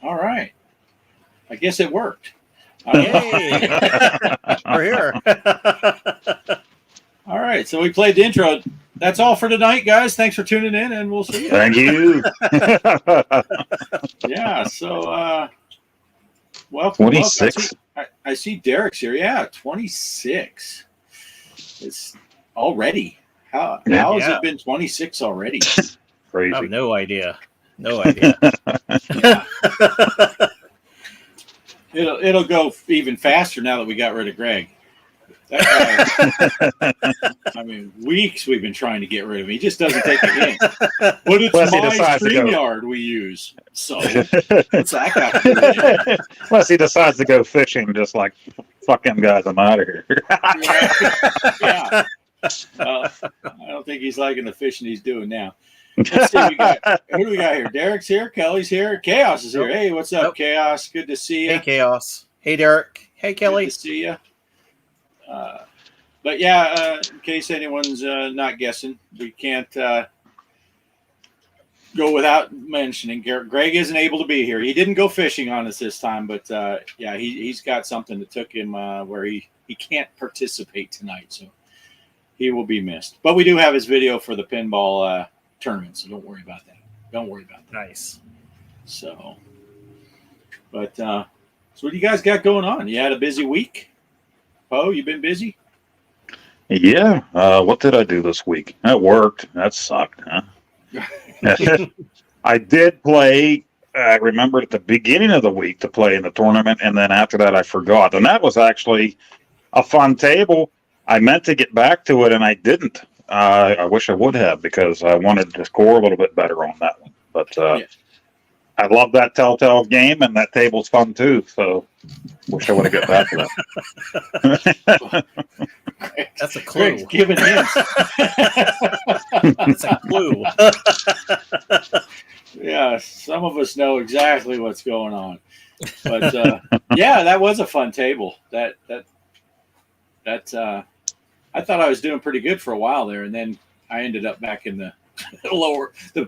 All right. I guess it worked. Yay! We're here. All right. So we played the intro. That's all for tonight, guys. Thanks for tuning in, and we'll see you. Thank you. Yeah. So, welcome. 26. I see Derek's here. Yeah, 26. It's already. How has it been 26 already? Crazy. I have no idea. No idea. Yeah. It'll go even faster now that we got rid of Greg. That guy, I mean, weeks we've been trying to get rid of him. He just doesn't take it in. But it's my StreamYard we use. So what's that got to do with it? Unless he decides to go fishing, just like, fuck them guys, I'm out of here. Yeah. I don't think he's liking the fishing he's doing now. Let's see, who do we got here? Derek's here, Kelly's here, Chaos is here. Hey, what's up, Chaos? Good to see you. Hey, Chaos. Hey, Derek. Hey, Kelly. Good to see you. But yeah, in case anyone's not guessing, we can't go without mentioning Greg isn't able to be here. He didn't go fishing on us this time, but yeah, he's got something that took him where he can't participate tonight, so he will be missed. But we do have his video for the pinball tournament, so don't worry about that. Don't worry about that. Nice. So, but so what do you guys got going on? You had a busy week? Poe, you been busy? Yeah. What did I do this week? That worked. That sucked, huh? I did play. I remembered at the beginning of the week to play in the tournament, and then after that I forgot. And that was actually a fun table. I meant to get back to it, and I didn't. I wish I would have, because I wanted to score a little bit better on that one. But I love that Telltale game, and that table's fun too. So wish I would have got back to that. That's a clue. Greg's giving hints. That's a clue. Yeah, some of us know exactly what's going on. But yeah, that was a fun table. That I thought I was doing pretty good for a while there, and then I ended up back in the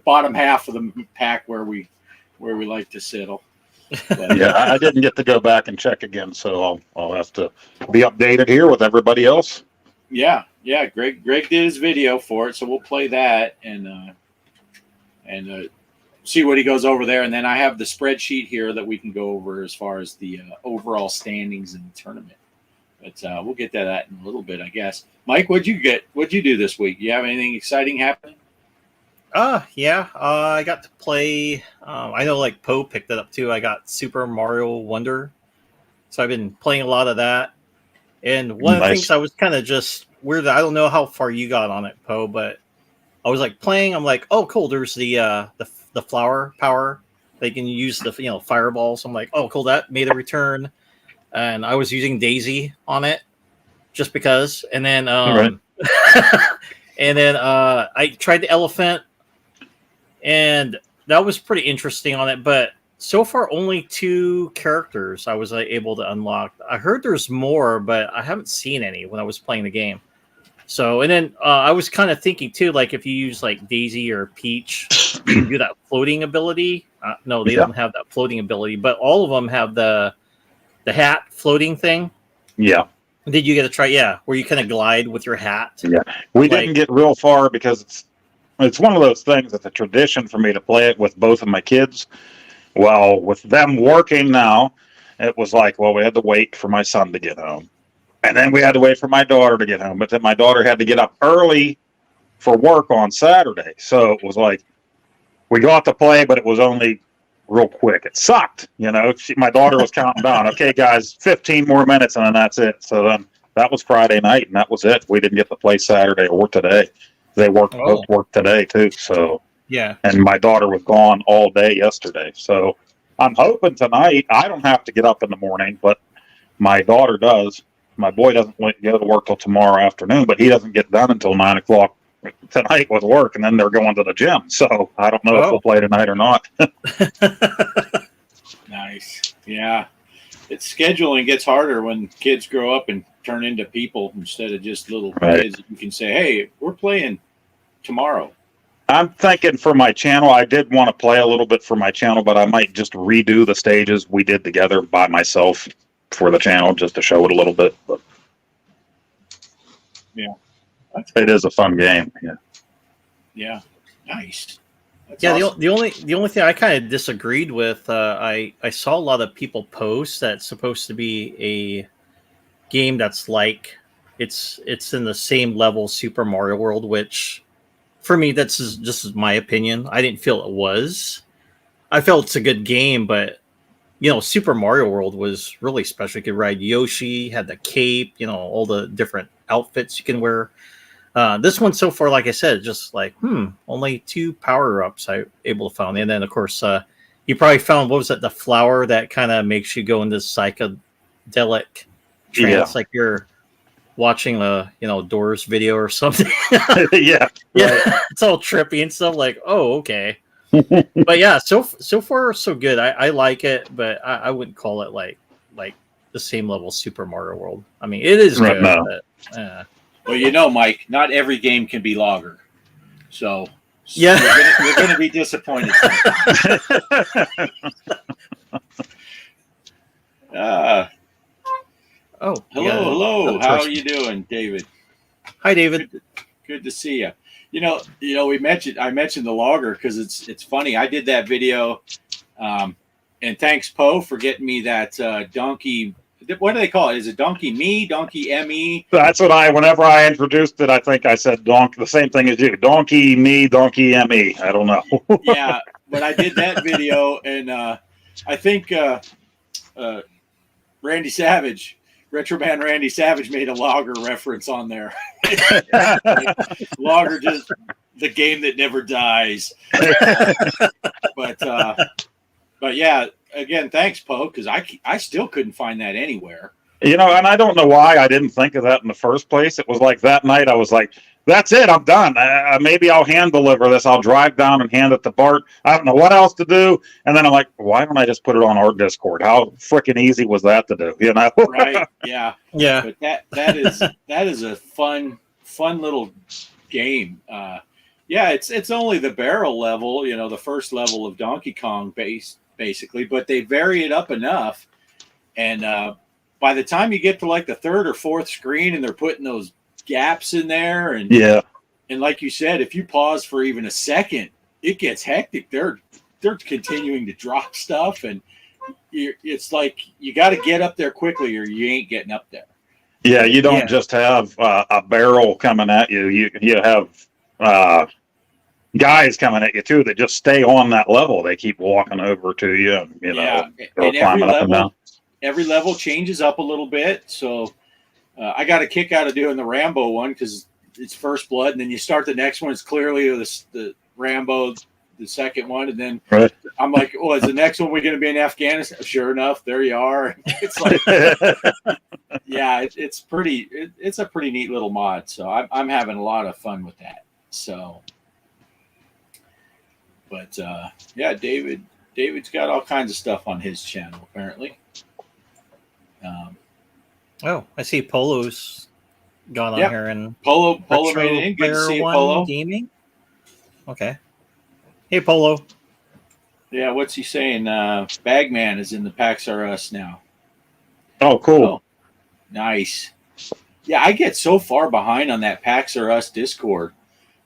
bottom half of the pack where we like to settle. But, yeah, I didn't get to go back and check again, so I'll have to be updated here with everybody else. Yeah. Greg did his video for it, so we'll play that and see what he goes over there, and then I have the spreadsheet here that we can go over as far as the overall standings in the tournament. But we'll get to that in a little bit, I guess. Mike, what'd you do this week? You have anything exciting happening? Yeah. I got to play. I know, like, Poe picked it up too. I got Super Mario Wonder, so I've been playing a lot of that. And one of the things I was kind of just weird. I don't know how far you got on it, Poe, but I was like playing. I'm like, oh, cool. There's the flower power. They can use the fireballs. So I'm like, oh, cool. That made a return. And I was using Daisy on it just because. And then and then I tried the elephant, and that was pretty interesting on it. But so far, only 2 characters I was able to unlock. I heard there's more, but I haven't seen any when I was playing the game. So, and then I was kind of thinking too, like if you use like Daisy or Peach, you can do that floating ability. No, they don't have that floating ability, but all of them have the hat floating thing. Yeah. Did you get to try? Yeah, where you kind of glide with your hat. Yeah, we didn't get real far because it's one of those things that's a tradition for me to play it with both of my kids. Well, with them working now, it was like, well, we had to wait for my son to get home. And then we had to wait for my daughter to get home. But then my daughter had to get up early for work on Saturday. So it was like, we got to play, but it was only real quick. It sucked. My daughter was counting down. Okay, guys, 15 more minutes, and then that's it. So then that was Friday night, and that was it. We didn't get to play Saturday or today. They both worked today, too. So yeah. And my daughter was gone all day yesterday. So I'm hoping tonight I don't have to get up in the morning, but my daughter does. My boy doesn't go to work till tomorrow afternoon, but he doesn't get done until 9 o'clock tonight with work, and then they're going to the gym. So I don't know if we'll play tonight or not. Nice. Yeah. Scheduling gets harder when kids grow up and turn into people instead of just little kids. You can say, hey, we're playing tomorrow. I'm thinking for my channel, I did want to play a little bit for my channel, but I might just redo the stages we did together by myself for the channel just to show it a little bit. But Yeah. it is a fun game. Yeah. Yeah. Nice. That's Yeah, awesome. the only thing I kind of disagreed with, I saw a lot of people post that it's supposed to be a game that's like it's in the same level Super Mario World, which for me that's just my opinion. I didn't feel it was. I felt it's a good game, but Super Mario World was really special. You could ride Yoshi, had the cape, all the different outfits you can wear. This one so far, like I said, just like only 2 power-ups I able to find, and then of course you probably found, what was it, the flower that kind of makes you go into psychedelic trance, like you're watching a Doors video or something. Yeah. Yeah, it's all trippy and stuff. Like, oh, okay. But yeah, so far so good. I like it, but I wouldn't call it like the same level Super Mario World. I mean, it is good, No. but Well, Mike, not every game can be lager. So yeah, you're gonna be disappointed. oh, Hello. How are you doing, David? Hi, David. Good to see you. I mentioned the logger because it's funny. I did that video, and thanks Poe for getting me that donkey. What do they call it? Is it donkey me, donkey me? That's what whenever I introduced it, I think I said the same thing as you. Donkey me, donkey me. I don't know. Yeah, but I did that video, and I think Randy Savage, Retro Man Randy Savage, made a logger reference on there. Logger, just the game that never dies. But yeah, again, thanks, Poe, because I still couldn't find that anywhere. And I don't know why I didn't think of that in the first place. It was like that night I was like, that's it, I'm done. Maybe I'll hand deliver this. I'll drive down and hand it to Bart. I don't know what else to do. And then I'm like, why don't I just put it on our Discord? How freaking easy was that to do? Right? Yeah. Yeah. But that is a fun little game. Yeah, it's only the barrel level, the first level of Donkey Kong basically, but they vary it up enough, and by the time you get to like the third or fourth screen and they're putting those gaps in there, and and like you said, if you pause for even a second, it gets hectic. They're continuing to drop stuff, and it's like you got to get up there quickly or you ain't getting up there. Yeah, you don't just have a barrel coming at you. You have guys coming at you too that just stay on that level. They keep walking over to you. And every level changes up a little bit. So I got a kick out of doing the Rambo one because it's First Blood, and then you start the next one. It's clearly the Rambo, the second one, and then I'm like, "Oh, is the next one we going to be in Afghanistan?" Sure enough, there you are. It's like, yeah, it's pretty. It's a pretty neat little mod. So I'm having a lot of fun with that. So, but yeah, David's got all kinds of stuff on his channel apparently. I see Polo's gone on here, and Polo made it in. Good to see you, Polo. Gaming. Okay. Hey, Polo. Yeah, what's he saying? Bagman is in the PAX R Us now. Oh, cool. Oh, nice. Yeah, I get so far behind on that PAX R Us Discord,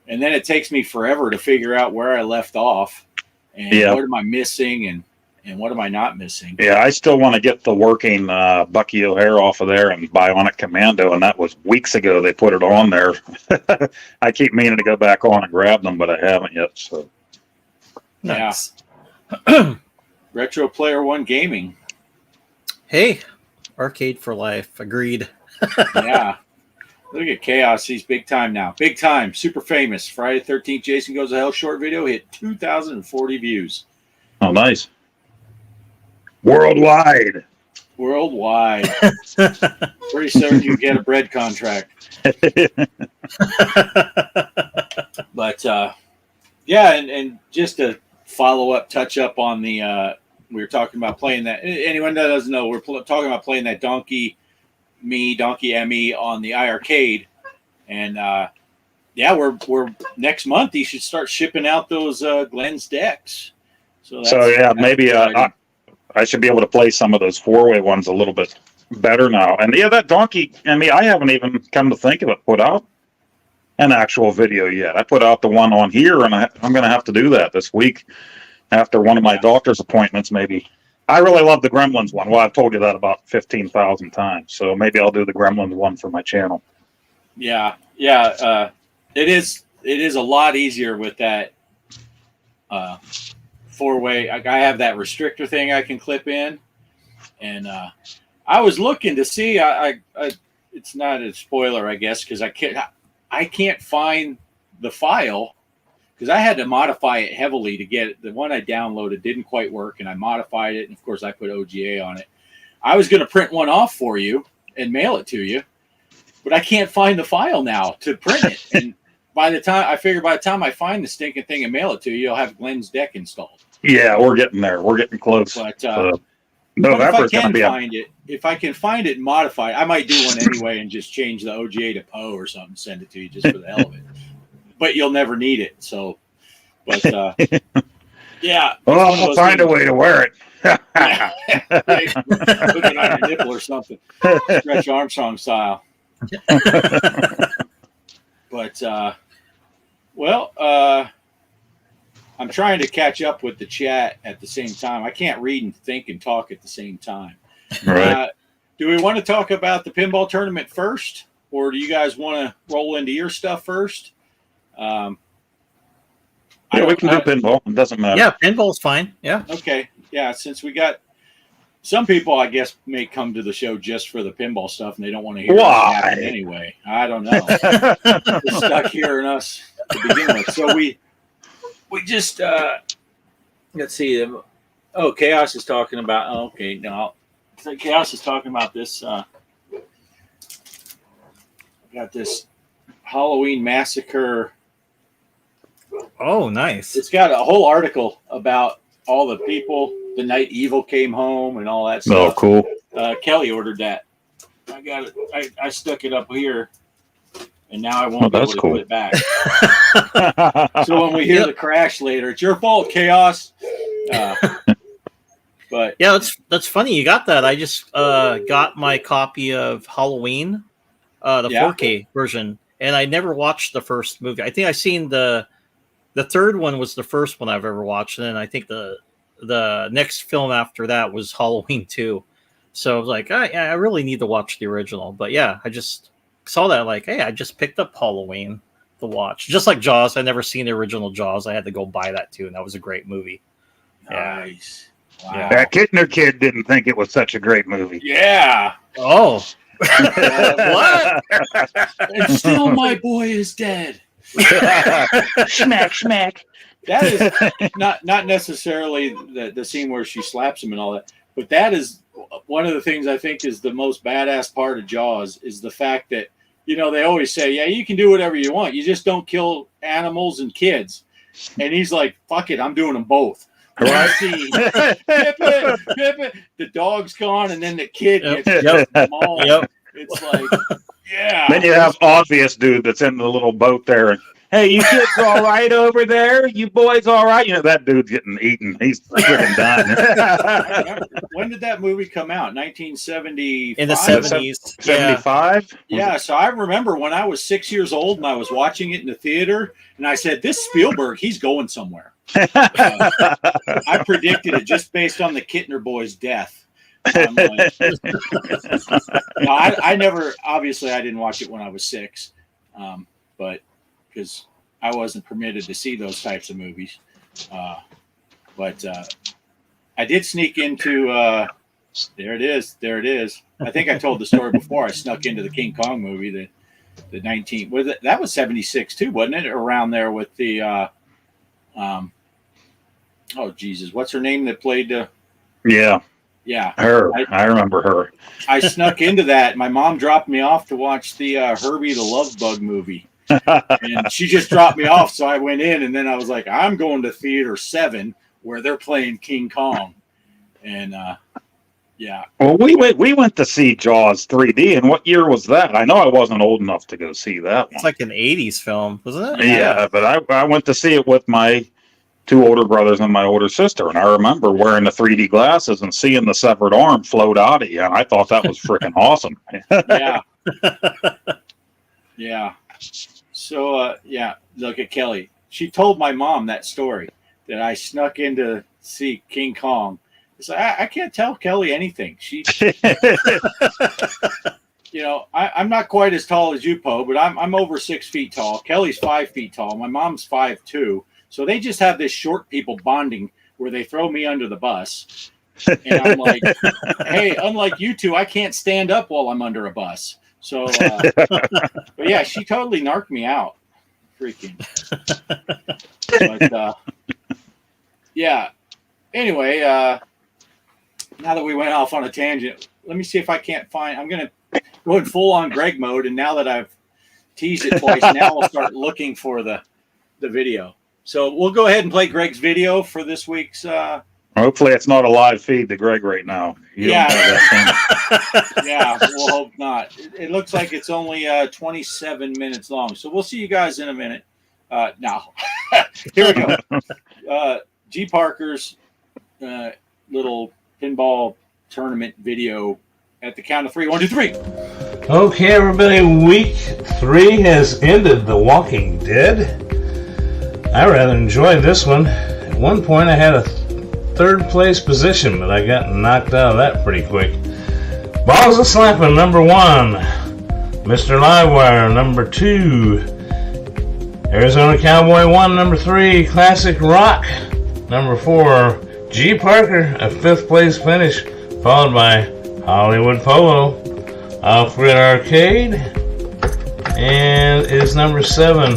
and then it takes me forever to figure out where I left off and what am I missing and what am I not missing. Yeah, I still want to get the working Bucky O'Hare off of there and Bionic Commando, and that was weeks ago they put it on there. I keep meaning to go back on and grab them, but I haven't yet. So, nice. Yeah. Retro Player One Gaming. Hey, arcade for life. Agreed. Yeah. Look at Chaos. He's big time now. Big time. Super famous. Friday the 13th, Jason Goes to Hell short video hit 2,040 views. Oh, nice. Worldwide. Pretty soon you get a bread contract. But yeah, and just to follow up, touch up on the we were talking about playing that. Anyone that doesn't know, we're talking about playing that Donkey Me on the iArcade, and yeah, we're next month. You should start shipping out those Glenn's decks. So yeah, maybe I should be able to play some of those 4-way ones a little bit better now. And yeah, that Donkey, I haven't even come to think of it, put out an actual video yet. I put out the one on here, and I'm going to have to do that this week after one of my doctor's appointments, maybe. I really love the Gremlins one. Well, I've told you that about 15,000 times, so maybe I'll do the Gremlins one for my channel. Yeah. It is a lot easier with that 4-way. I have that restrictor thing I can clip in, and I was looking to see. It's not a spoiler, I guess, because I can't find the file because I had to modify it heavily to get it. The one I downloaded didn't quite work, and I modified it, and of course I put OGA on it. I was going to print one off for you and mail it to you, but I can't find the file now to print it. And by the time I find the stinking thing and mail it to you, you'll have Glenn's deck installed. Yeah, we're getting there. We're getting close. But November's going to be if I can find it and modify it, I might do one anyway and just change the OGA to Poe or something, send it to you just for the hell of it. But you'll never need it. So, but yeah. Well, I'll find a way to wear it. Put it on your nipple or something. Stretch Armstrong style. But, I'm trying to catch up with the chat at the same time. I can't read and think and talk at the same time. Right. Do we want to talk about the pinball tournament first, or do you guys want to roll into your stuff first? Yeah, we can do pinball. It doesn't matter. Yeah, pinball's fine. Yeah. Okay. Yeah, since we got some people, I guess, may come to the show just for the pinball stuff, and they don't want to hear it anyway. I don't know. They're stuck hearing us to begin with. So we just let's see. Oh, Chaos is talking about. Oh, okay, no. So Chaos is talking about this. Got this Halloween Massacre. Oh, nice. It's got a whole article about all the people the night Evil came home and all that stuff. Oh, cool. Kelly ordered that. I got it. I stuck it up here, and now I won't be able to put it back. So when we hear the crash later, it's your fault, Chaos. But yeah, that's funny. You got that. I just got my copy of Halloween, the 4K version, and I never watched the first movie. I think I seen the third one was the first one I've ever watched, and then I think the next film after that was Halloween 2. So I was like, I really need to watch the original. But yeah, I just saw that like, hey, I just picked up Halloween to watch. Just like Jaws, I never seen the original Jaws. I had to go buy that too, and that was a great movie. Nice. Wow. Yeah. That Kittner kid didn't think it was such a great movie. Yeah. Oh. What? And still my boy is dead. Schmack, schmack. That is not necessarily the scene where she slaps him and all that, but that is one of the things I think is the most badass part of Jaws is the fact that, they always say, yeah, you can do whatever you want. You just don't kill animals and kids. And he's like, fuck it, I'm doing them both. Right? Pip it. The dog's gone, and then the kid gets mauled. Yep. It's like, yeah. Then you have obvious dude that's in the little boat there. And, hey, you kids all right over there? You boys all right? That dude's getting eaten. He's freaking done. When did that movie come out? 1970. In the 70s. 75? Yeah, so I remember when I was 6 years old and I was watching it in the theater, and I said, this Spielberg, he's going somewhere. I predicted it just based on the Kittner boy's death. I never, obviously, I didn't watch it when I was 6, but because I wasn't permitted to see those types of movies. But I did sneak into, there it is. I think I told the story before. I snuck into the King Kong movie, the 19, that was 76 too, wasn't it? Around there with the, oh Jesus, what's her name that played the? Yeah, her. I remember her. I snuck into that. My mom dropped me off to watch the Herbie the Love Bug movie, and she just dropped me off. So I went in, and then I was like, I'm going to Theater 7 where they're playing King Kong, and Yeah. Well, we went to see Jaws 3D, and what year was that? I know I wasn't old enough to go see that It's one. like an 80s film, wasn't it? Yeah, but I went to see it with my 2 older brothers and my older sister, and I remember wearing the 3D glasses and seeing the severed arm float out of you, and I thought that was freaking awesome. Yeah. Yeah. So, look at Kelly. She told my mom that story that I snuck in to see King Kong. It's like, I can't tell Kelly anything. She, I'm not quite as tall as you, Poe, but I'm over 6 feet tall. Kelly's 5 feet tall. My mom's 5'2". So they just have this short people bonding where they throw me under the bus. And I'm like, hey, unlike you two, I can't stand up while I'm under a bus. So, but yeah, she totally narked me out. Freaking. But, yeah. Anyway, now that we went off on a tangent, let me see if I can't find. I'm going to go in full on Greg mode, and now that I've teased it twice, now I'll start looking for the video. So we'll go ahead and play Greg's video for this week's. Hopefully, it's not a live feed to Greg right now. Yeah, we'll hope not. It looks like it's only 27 minutes long, so we'll see you guys in a minute. Now, here we go. G.Parker's little pinball tournament video at the count of 3. 1, 2, 3. Okay, everybody, week 3 has ended. The Walking Dead. I rather enjoyed this one. At one point, I had a 3rd place position, but I got knocked out of that pretty quick. Balls a Slapping, number 1. Mr. Livewire, number 2. Arizona Cowboy 1, number 3. Classic Rock, number 4. G.Parker, a 5th place finish, followed by Hollywood Polo. Off-Grid Arcade, and is number 7.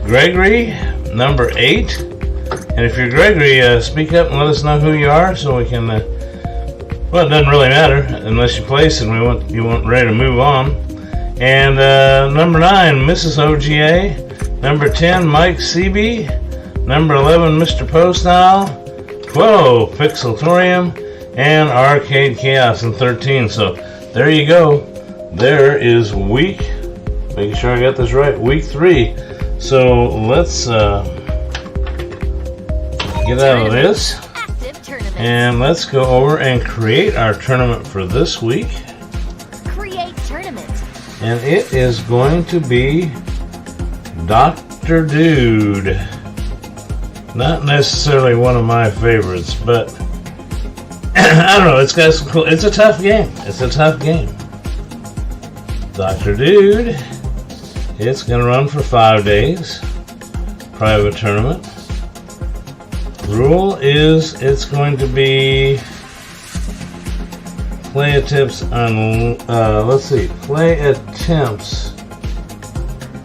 Gregory, number 8. And if you're Gregory, speak up and let us know who you are so we can, well, it doesn't really matter unless you place and you want ready to move on. And number 9, Mrs. OGA. Number 10, Mike CB. Number 11, Mr. Poestyle. 12, Pixelatorium, and Arcade Chaos in 13. So there you go. There is making sure I got this right, week 3. So let's get out of this and let's go over and create our tournament for this week. Create tournament. And it is going to be Dr. Dude. Not necessarily one of my favorites, but I don't know, it's got some cool. It's a tough game. Dr. Dude. It's gonna run for 5 days. Private tournament. Rule is it's going to be play attempts on play attempts.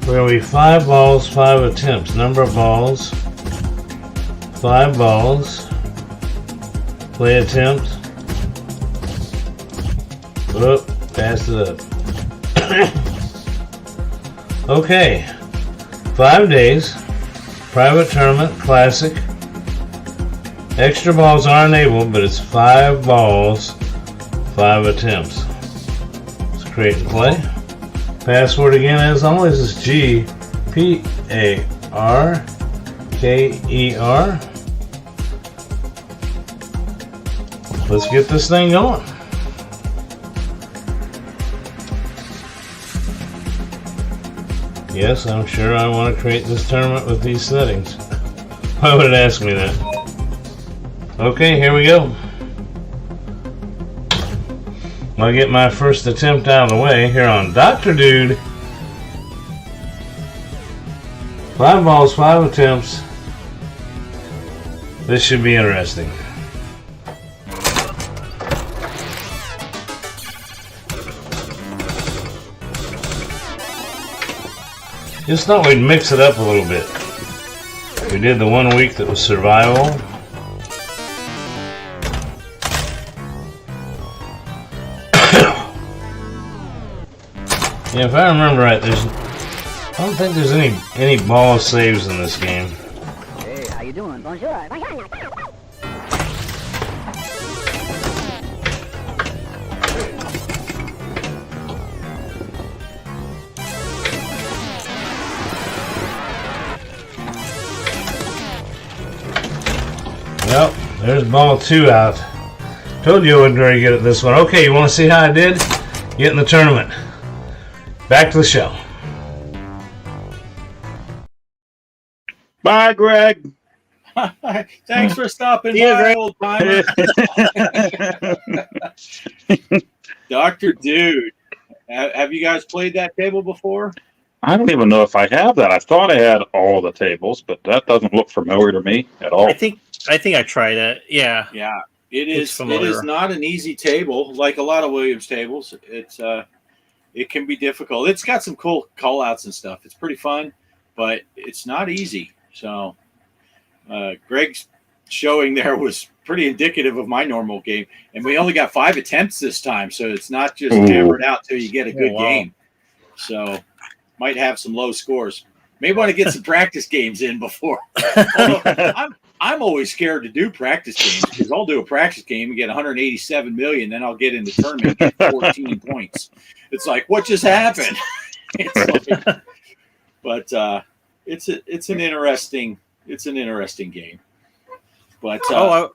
We're gonna be 5 balls, 5 attempts. Number of balls, 5 balls. Play attempt. Whoop, passed it up. Okay. 5 days. Private tournament, classic. Extra balls are enabled, but it's 5 balls, 5 attempts. Let's create and play. Password again, as always, is G.Parker. Let's get this thing going. Yes, I'm sure I want to create this tournament with these settings. Why would it ask me that? Okay, here we go. I'll get my first attempt out of the way here on Dr. Dude. 5 balls, 5 attempts. This should be interesting. Just thought we'd mix it up a little bit. We did the 1 week that was survival. Yeah, if I remember right, I don't think there's any ball saves in this game. Hey, how you doing? Bonjour. Yep, there's ball 2 out. Told you I wasn't very good at this one. Okay, you want to see how I did? Get in the tournament. Back to the show. Bye, Greg. Thanks for stopping See ya, by, Greg. old timer. Dr. Dude, have you guys played that table before? I don't even know if I have that. I thought I had all the tables, but that doesn't look familiar to me at all. I think I tried it. Yeah. Yeah, it Looks is. It familiar. is not an easy table, like a lot of Williams tables. It can be difficult. It's got some cool call outs and stuff. It's pretty fun, but it's not easy. So Greg's showing there was pretty indicative of my normal game, and we only got 5 attempts this time, so it's not just hammered out till you get a good game. So might have some low scores. May want to get some practice games in before. Although I'm always scared to do practice games because I'll do a practice game and get 187 million, then I'll get in the tournament and get 14 points. It's like, what just happened? But it's an interesting game. But I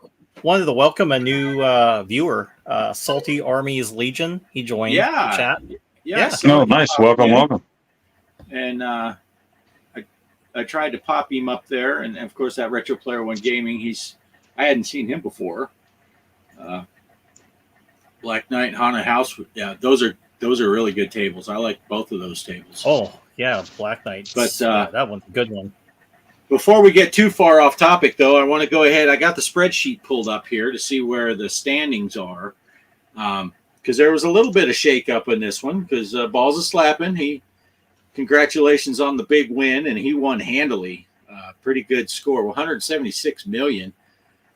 wanted to welcome a new viewer, Salty Armies Legion. He joined the chat. Yeah. Oh, nice. Welcome. And I tried to pop him up there, and of course that Retro Player One Gaming. I hadn't seen him before. Black Knight, Haunted House. Yeah, those are really good tables. I like both of those tables. Oh yeah, Black Knight. But that one's a good one. Before we get too far off topic, though, I want to go ahead. I got the spreadsheet pulled up here to see where the standings are, because there was a little bit of shakeup in this one. Because Balls of Slapping, congratulations on the big win, and he won handily. Pretty good score, 176 million.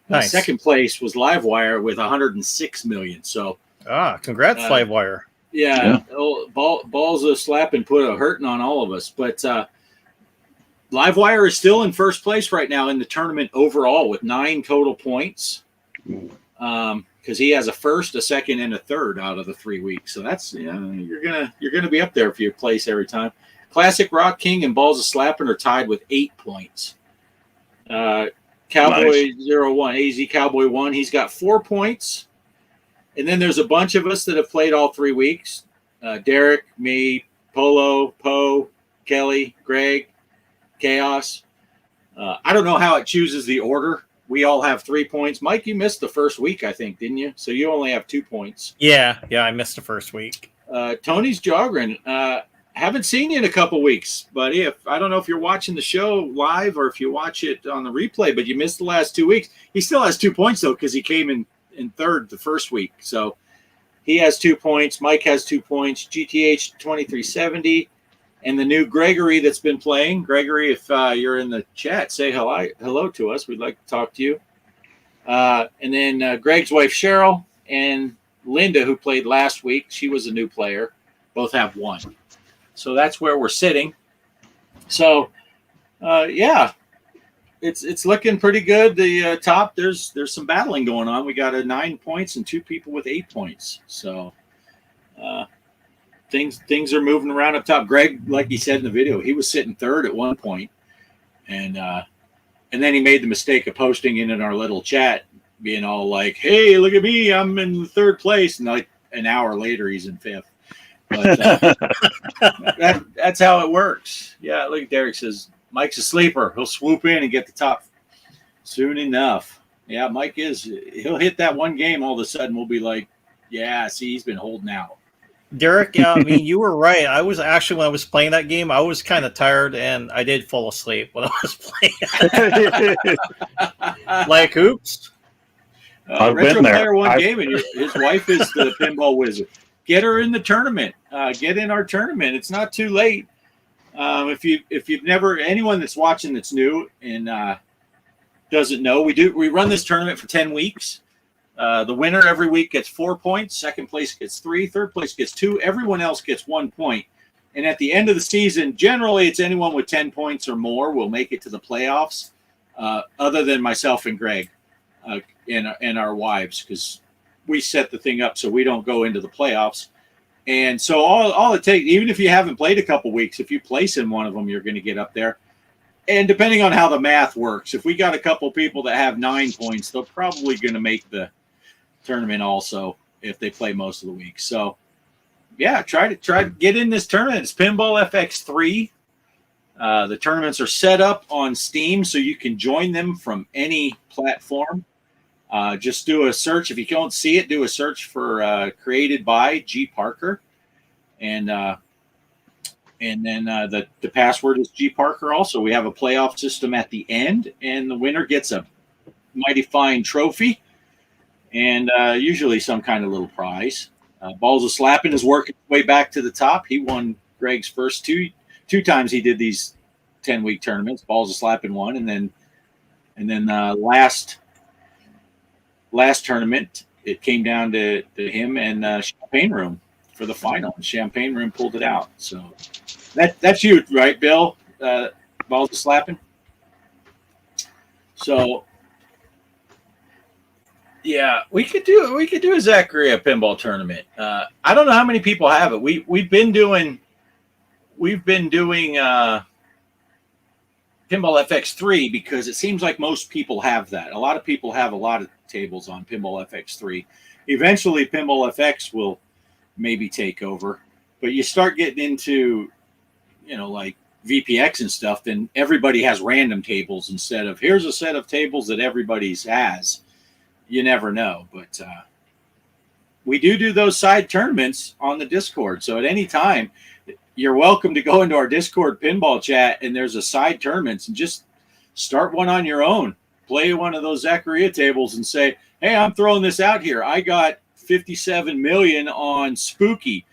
Nice. Second place was Livewire with 106 million. So, congrats, Livewire. Yeah. Balls of Slapping put a hurting on all of us, but. Livewire is still in first place right now in the tournament overall with 9 total points. Because he has a first, a second, and a third out of the 3 weeks. So that's you're gonna be up there if you place every time. Classic Rock King and Balls of Slapping are tied with 8 points. Cowboy 01, AZ Cowboy 1, he's got 4 points. And then there's a bunch of us that have played all 3 weeks. Derek, me, Polo, Poe, Kelly, Greg, Chaos. I don't know how it chooses the order. We all have 3 points. Mike, you missed the first week, I think, didn't you? So you only have 2 points. Yeah, I missed the first week. Tony's Jogren. Haven't seen you in a couple weeks, but I don't know if you're watching the show live or if you watch it on the replay, but you missed the last 2 weeks. He still has 2 points, though, because he came in third the first week. So he has 2 points. Mike has 2 points. GTH 2370. And the new Gregory that's been playing. Gregory, if you're in the chat, say hello to us. We'd like to talk to you. And then Greg's wife, Cheryl, and Linda, who played last week. She was a new player. Both have 1. So that's where we're sitting. So, it's looking pretty good. The top, there's some battling going on. We got 9 points and 2 people with 8 points. So, Things are moving around up top. Greg, like he said in the video, he was sitting third at one point, and then he made the mistake of posting in our little chat, being all like, "Hey, look at me, I'm in third place," and like an hour later, he's in 5th. But that's how it works. Yeah, look at Derek says Mike's a sleeper. He'll swoop in and get the top soon enough. Yeah, Mike he'll hit that one game. All of a sudden, we'll be like, "Yeah, see, he's been holding out." Derek, yeah, I mean, you were right. I was actually, when I was playing that game, I was kind of tired, and I did fall asleep when I was playing. Like, oops. I've Retro been there. Player One Gaming. His wife is the pinball wizard. Get her in the tournament. Get in our tournament. It's not too late. If you've never, anyone that's watching that's new and doesn't know, we run this tournament for 10 weeks. The winner every week gets 4 points. Second place gets 3. Third place gets 2. Everyone else gets 1 point. And at the end of the season, generally it's anyone with 10 points or more will make it to the playoffs, other than myself and Greg and our wives, because we set the thing up so we don't go into the playoffs. And so all it takes, even if you haven't played a couple weeks, if you place in one of them, you're going to get up there. And depending on how the math works, if we got a couple people that have 9 points, they're probably going to make the tournament also if they play most of the week. So, yeah, try to get in this tournament. It's Pinball FX3. The tournaments are set up on Steam, so you can join them from any platform. Just do a search. If you don't see it, do a search for created by G.Parker. And then the password is G.Parker also. We have a playoff system at the end, and the winner gets a mighty fine trophy and usually some kind of little prize. Balls of Slapping is working his way back to the top. He won Greg's first two times he did these 10-week tournaments. Balls of Slapping won, and then last tournament it came down to him and Champagne Room for the final. And Champagne Room pulled it out. So that's you, right, Bill? Balls of Slapping. So yeah, we could do a Zachariah pinball tournament. I don't know how many people have it. We've been doing Pinball FX3 because it seems like most people have that. A lot of people have a lot of tables on Pinball FX3. Eventually, Pinball FX will maybe take over, but you start getting into, like VPX and stuff, then everybody has random tables instead of here's a set of tables that everybody's has. You never know, but we do those side tournaments on the Discord. So at any time, you're welcome to go into our Discord pinball chat, and there's a side tournaments, and just start one on your own. Play one of those Zachariah tables and say, hey, I'm throwing this out here. I got 57 million on Spooky.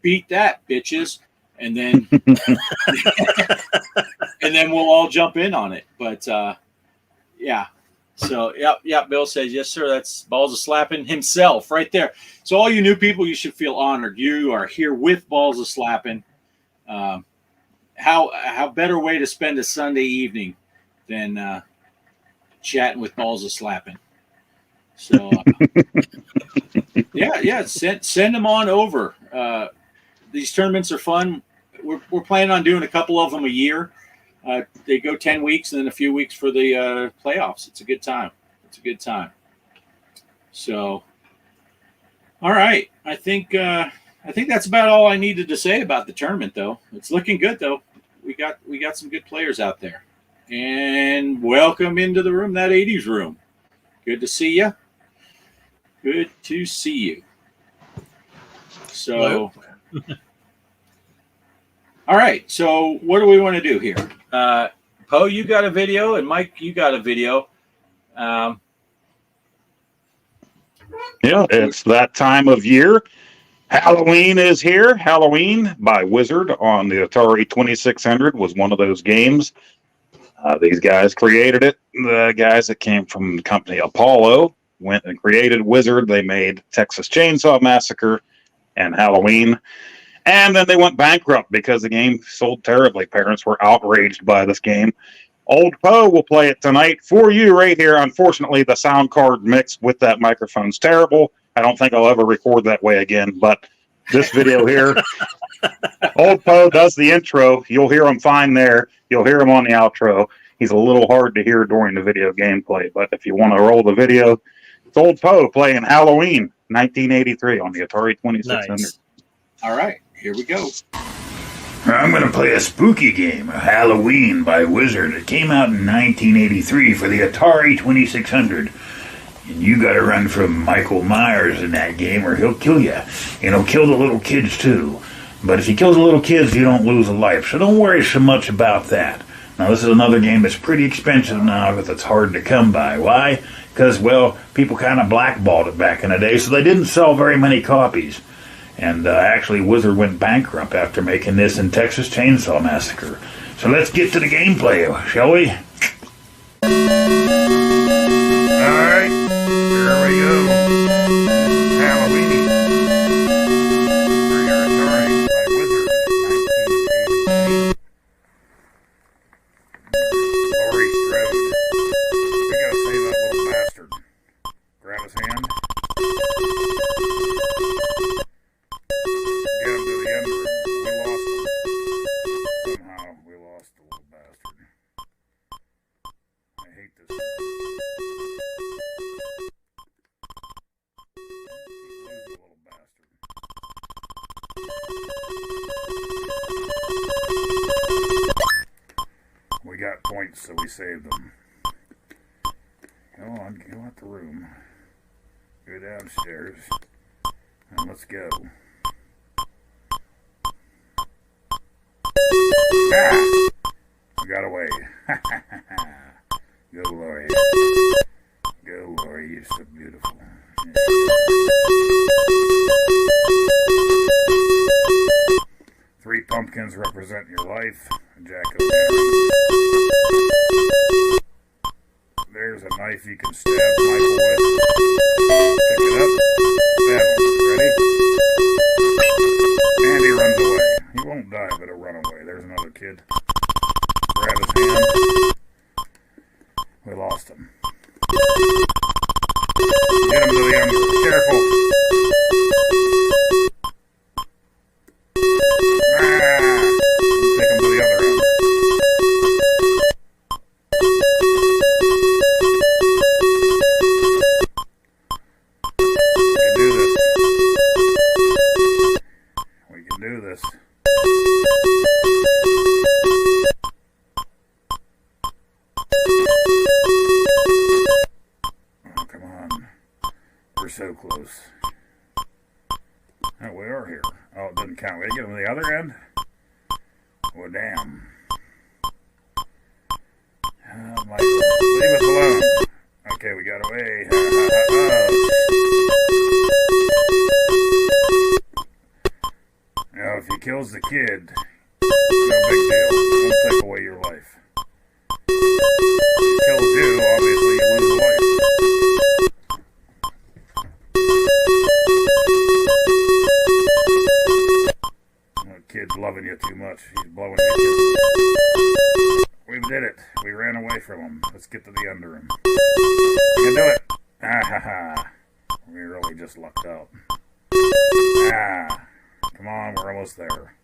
Beat that, bitches. And then and then we'll all jump in on it. But yeah. So yep. Bill says, yes, sir. That's Balls of Slapping himself right there. So all you new people, you should feel honored. You are here with Balls of Slapping. How better way to spend a Sunday evening than chatting with Balls of Slapping? So yeah. Send them on over. These tournaments are fun. We're planning on doing a couple of them a year. They go 10 weeks and then a few weeks for the playoffs. It's a good time. So, all right. I think that's about all I needed to say about the tournament, though. It's looking good, though. We got some good players out there. And welcome into the room, that 80s room. Good to see you. So, all right. So what do we want to do here? Poe, you got a video, and Mike, you got a video. Yeah, it's that time of year. Halloween is here. Halloween by Wizard on the Atari 2600 was one of those games. These guys created it. The guys that came from the company Apollo went and created Wizard. They made Texas Chainsaw Massacre and Halloween. And then they went bankrupt because the game sold terribly. Parents were outraged by this game. Old Poe will play it tonight for you right here. Unfortunately, the sound card mix with that microphone's terrible. I don't think I'll ever record that way again. But this video here, Old Poe does the intro. You'll hear him fine there. You'll hear him on the outro. He's a little hard to hear during the video gameplay. But if you want to roll the video, it's Old Poe playing Halloween 1983 on the Atari 2600. Nice. All right. Here we go. I'm going to play a spooky game, Halloween by Wizard. It came out in 1983 for the Atari 2600. And you got to run from Michael Myers in that game or he'll kill you. And he'll kill the little kids too. But if he kills the little kids, you don't lose a life. So don't worry so much about that. Now, this is another game that's pretty expensive now, but it's hard to come by. Why? Because, well, people kind of blackballed it back in the day, so they didn't sell very many copies. And actually, Wizard went bankrupt after making this in Texas Chainsaw Massacre. So let's get to the gameplay, shall we? Alright, here we go. Halloween. For your Atari by Wizard, 1988. Laurie Strode. We gotta save that little bastard. Grab his hand. Get him to the end room. We lost him. Somehow we lost the little bastard. points, so we saved them. Go on, go out the room. Go downstairs. And let's go. Ah! We got away. Go, Lori. Go, Lori. You're so beautiful. Three pumpkins represent your life. Jack-o'-lantern. There's a knife you can stab Michael with. Pick it up. Stab him. Ready? And he runs away. He won't die, but he'll run away. There's another kid. Grab his hand. We lost him. Get him to the under. Careful. Take him to the other end. We can do this. Oh, come on. We're so close. Oh, we are here. Oh, it doesn't count. We get him to the other end? Well, damn. Oh, Michael, leave us alone. Okay, we got away. Now, if he kills the kid, no big deal. It won't take away your life. If he kills you, obviously you lose a life. The kid's loving you too much. He's blowing your kisses. We did it. We ran away from him. Let's get to the under him. We can do it. Ah ha ha. We really just lucked out. Ah. Come on, we're almost there.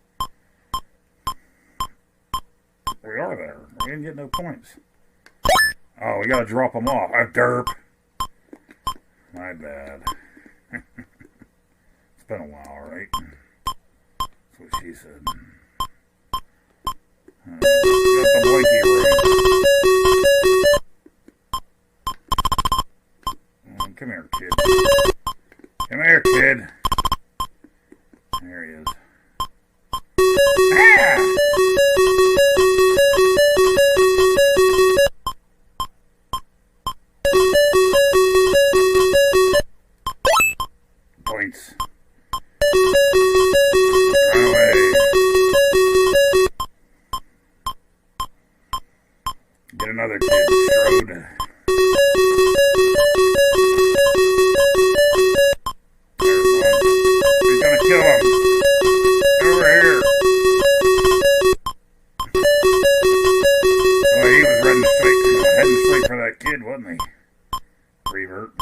We are there. We didn't get no points. Oh, we gotta drop them off. A derp. My bad. It's been a while, right? That's what she said. Got the blankie room. Come here, kid. Come here, kid. There he is. Ah! Points. Run away. Get another kid, Strode. There's one. He's gonna kill him. Over here. Oh, he was heading straight for that kid, wasn't he? Revert.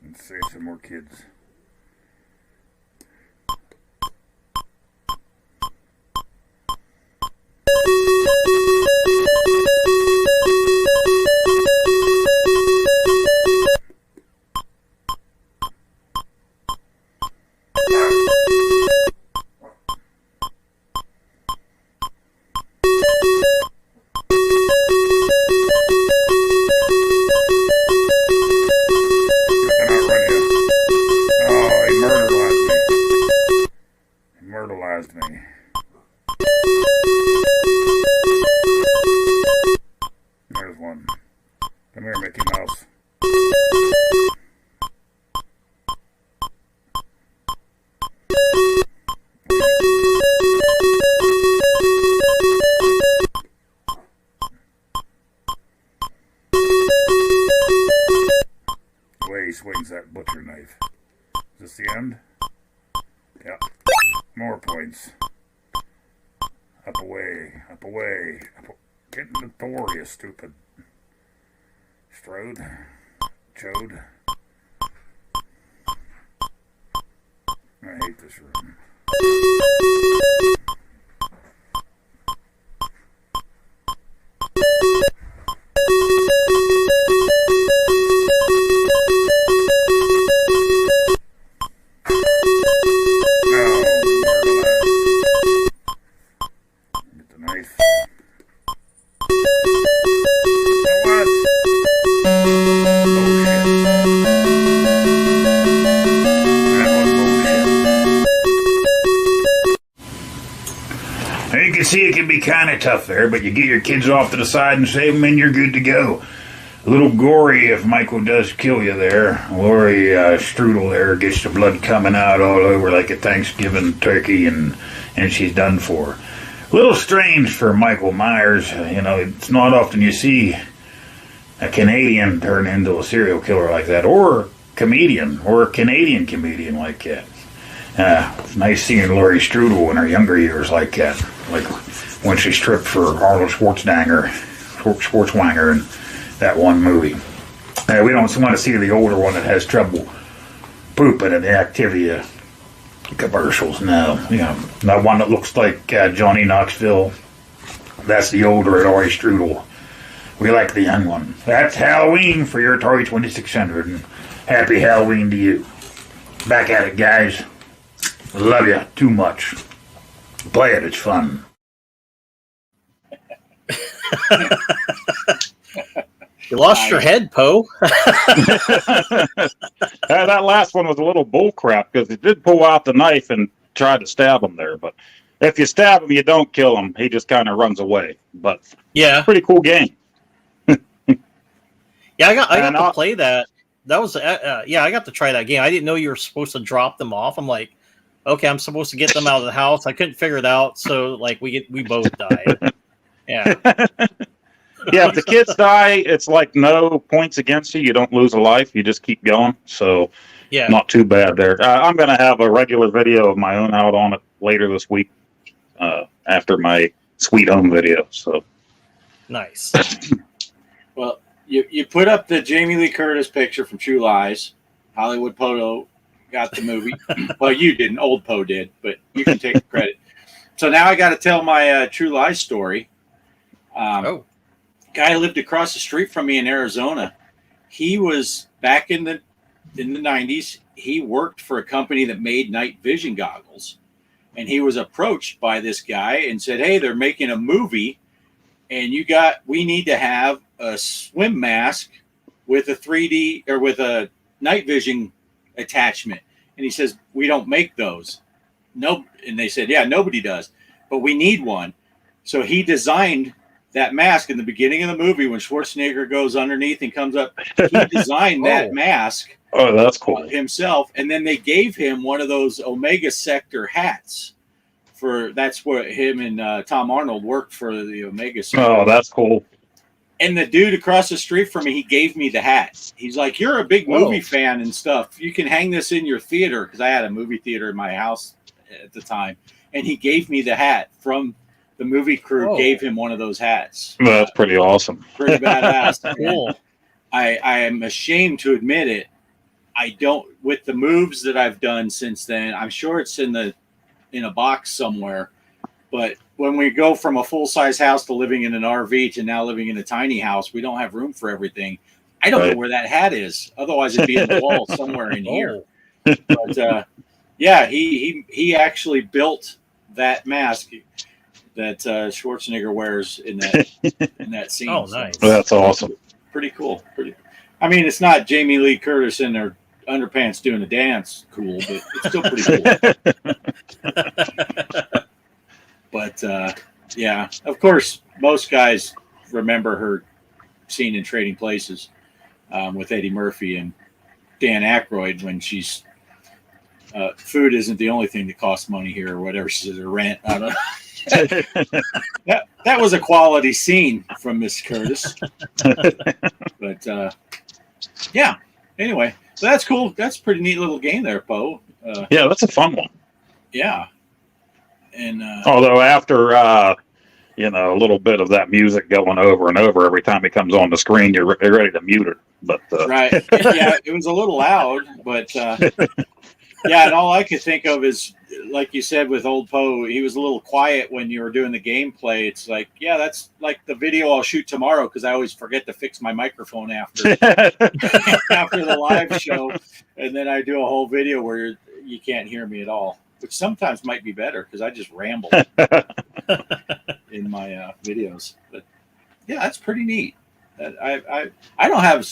Let's save some more kids. There's one. Come here, Mickey Mouse. The way he swings that butcher knife. Is this the end? Yep. More points. Up away, up away. Get in the door, you stupid. Strode. Chode. I hate this room. can see it can be kind of tough there, but you get your kids off to the side and save them, and you're good to go. A little gory if Michael does kill you there. Lori Strudel there gets the blood coming out all over like a Thanksgiving turkey, and she's done for. A little strange for Michael Myers. It's not often you see a Canadian turn into a serial killer like that, or a comedian, or a Canadian comedian like that. It's nice seeing Laurie Strudel in her younger years like that, like when she stripped for Arnold Schwarzenegger in that one movie. We don't want to see the older one that has trouble pooping in the Activia commercials now. That one that looks like Johnny Knoxville. That's the older Laurie Strudel. We like the young one. That's Halloween for your Atari 2600, and happy Halloween to you. Back at it, guys. Love you too much. Play it, it's fun. You lost your head, Poe. That last one was a little bull crap because he did pull out the knife and try to stab him there. But if you stab him, you don't kill him. He just kind of runs away. But yeah, pretty cool game. Yeah, I got to play that. That was I got to try that game. I didn't know you were supposed to drop them off. I'm like, okay, I'm supposed to get them out of the house. I couldn't figure it out, so like we both died. Yeah. Yeah, if the kids die, it's like no points against you. You don't lose a life. You just keep going. So, yeah, not too bad there. I'm going to have a regular video of my own out on it later this week after my Sweet Home video. So, nice. Well, you put up the Jamie Lee Curtis picture from True Lies. Hollywood Poe got the movie. Well, you didn't. Old Poe did, but you can take the credit. So now I got to tell my True Lies story. Guy lived across the street from me in Arizona. He was back in the 90s. He worked for a company that made night vision goggles, and he was approached by this guy and said, "Hey, they're making a movie, and we need to have a swim mask with a 3D or with a night vision attachment." And he says, "We don't make those." No, and they said, "Yeah, nobody does, but we need one." So he designed that mask in the beginning of the movie when Schwarzenegger goes underneath and comes up. He designed that mask. Oh, that's cool. Himself, and then they gave him one of those Omega Sector hats. That's what him and Tom Arnold worked for the Omega Sector. Oh, that's cool. And the dude across the street from me, he gave me the hat. He's like, "You're a big movie fan and stuff. You can hang this in your theater," because I had a movie theater in my house at the time. And he gave me the hat from the movie crew. Gave him one of those hats. That's pretty awesome. Pretty badass. Cool. I am ashamed to admit it. I don't, with the moves that I've done since then, I'm sure it's in a box somewhere. But when we go from a full-size house to living in an RV to now living in a tiny house, we don't have room for everything. I don't know where that hat is. Otherwise, it'd be in the wall somewhere in here. But yeah, he actually built that mask that Schwarzenegger wears in that scene. Oh, nice. So, that's awesome. Pretty cool. I mean, it's not Jamie Lee Curtis in her underpants doing a dance cool, but it's still pretty cool. But yeah, of course, most guys remember her scene in Trading Places with Eddie Murphy and Dan Aykroyd when she's food isn't the only thing that costs money here, or whatever she says, or rent. I don't know. that was a quality scene from Miss Curtis. But yeah, anyway, so that's cool. That's a pretty neat little game there, Poe. Yeah, that's a fun one. Yeah. And although after a little bit of that music going over and over every time it comes on the screen, you're ready to mute it. But right, yeah, it was a little loud, but yeah, and all I could think of is, like you said, with old Poe, he was a little quiet when you were doing the gameplay. It's like, yeah, that's like the video I'll shoot tomorrow because I always forget to fix my microphone after the live show, and then I do a whole video where you can't hear me at all, which sometimes might be better because I just ramble in my videos. But yeah, that's pretty neat. I don't have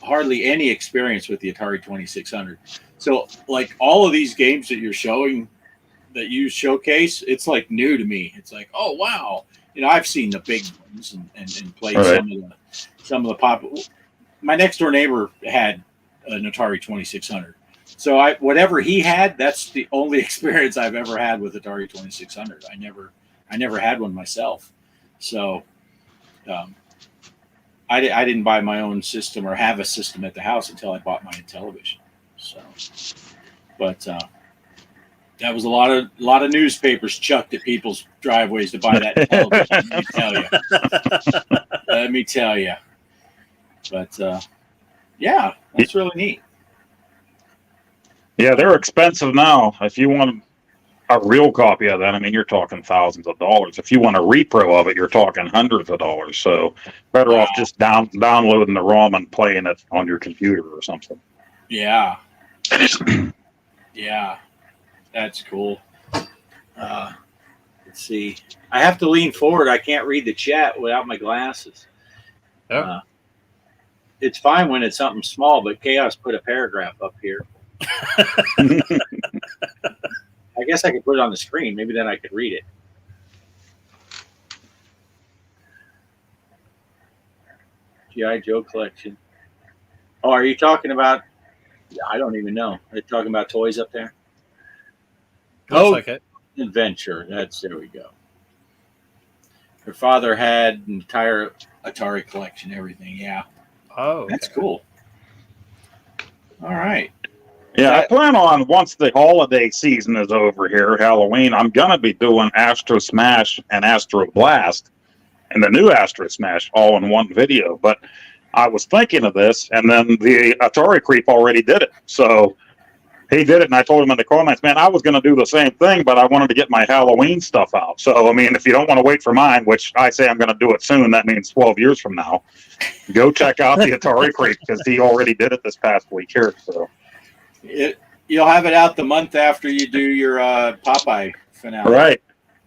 hardly any experience with the Atari 2600. So, like, all of these games that you're showing that you showcase, it's like new to me. It's like, oh wow, I've seen the big ones and played some of the pop. My next door neighbor had an Atari 2600, so whatever he had, that's the only experience I've ever had with Atari 2600. I never had one myself, so I didn't buy my own system or have a system at the house until I bought my television. So, but that was a lot of newspapers chucked at people's driveways to buy that television. Let me tell you. But yeah, that's really neat. Yeah, they're expensive now. If you want a real copy of that, I mean, you're talking thousands of dollars. If you want a repro of it, you're talking hundreds of dollars. So better off just downloading the ROM and playing it on your computer or something. Yeah. Yeah. That's cool. Let's see. I have to lean forward. I can't read the chat without my glasses. Oh. It's fine when it's something small, but Chaos put a paragraph up here. I guess I could put it on the screen. Maybe then I could read it. G.I. Joe collection. Oh, are you talking about? Yeah, I don't even know. Are you talking about toys up there? Looks like it. Adventure. There we go. Her father had an entire Atari collection, everything. Yeah. Oh, okay. That's cool. All right. Yeah, I plan on, once the holiday season is over here, Halloween, I'm going to be doing Astro Smash and Astro Blast and the new Astro Smash all in one video. But I was thinking of this, and then the Atari creep already did it. So he did it, and I told him in the comments, man, I was going to do the same thing, but I wanted to get my Halloween stuff out. So, I mean, if you don't want to wait for mine, which I say I'm going to do it soon, that means 12 years from now, go check out the Atari creep, because he already did it this past week here. So you'll have it out the month after you do your Popeye finale. Right.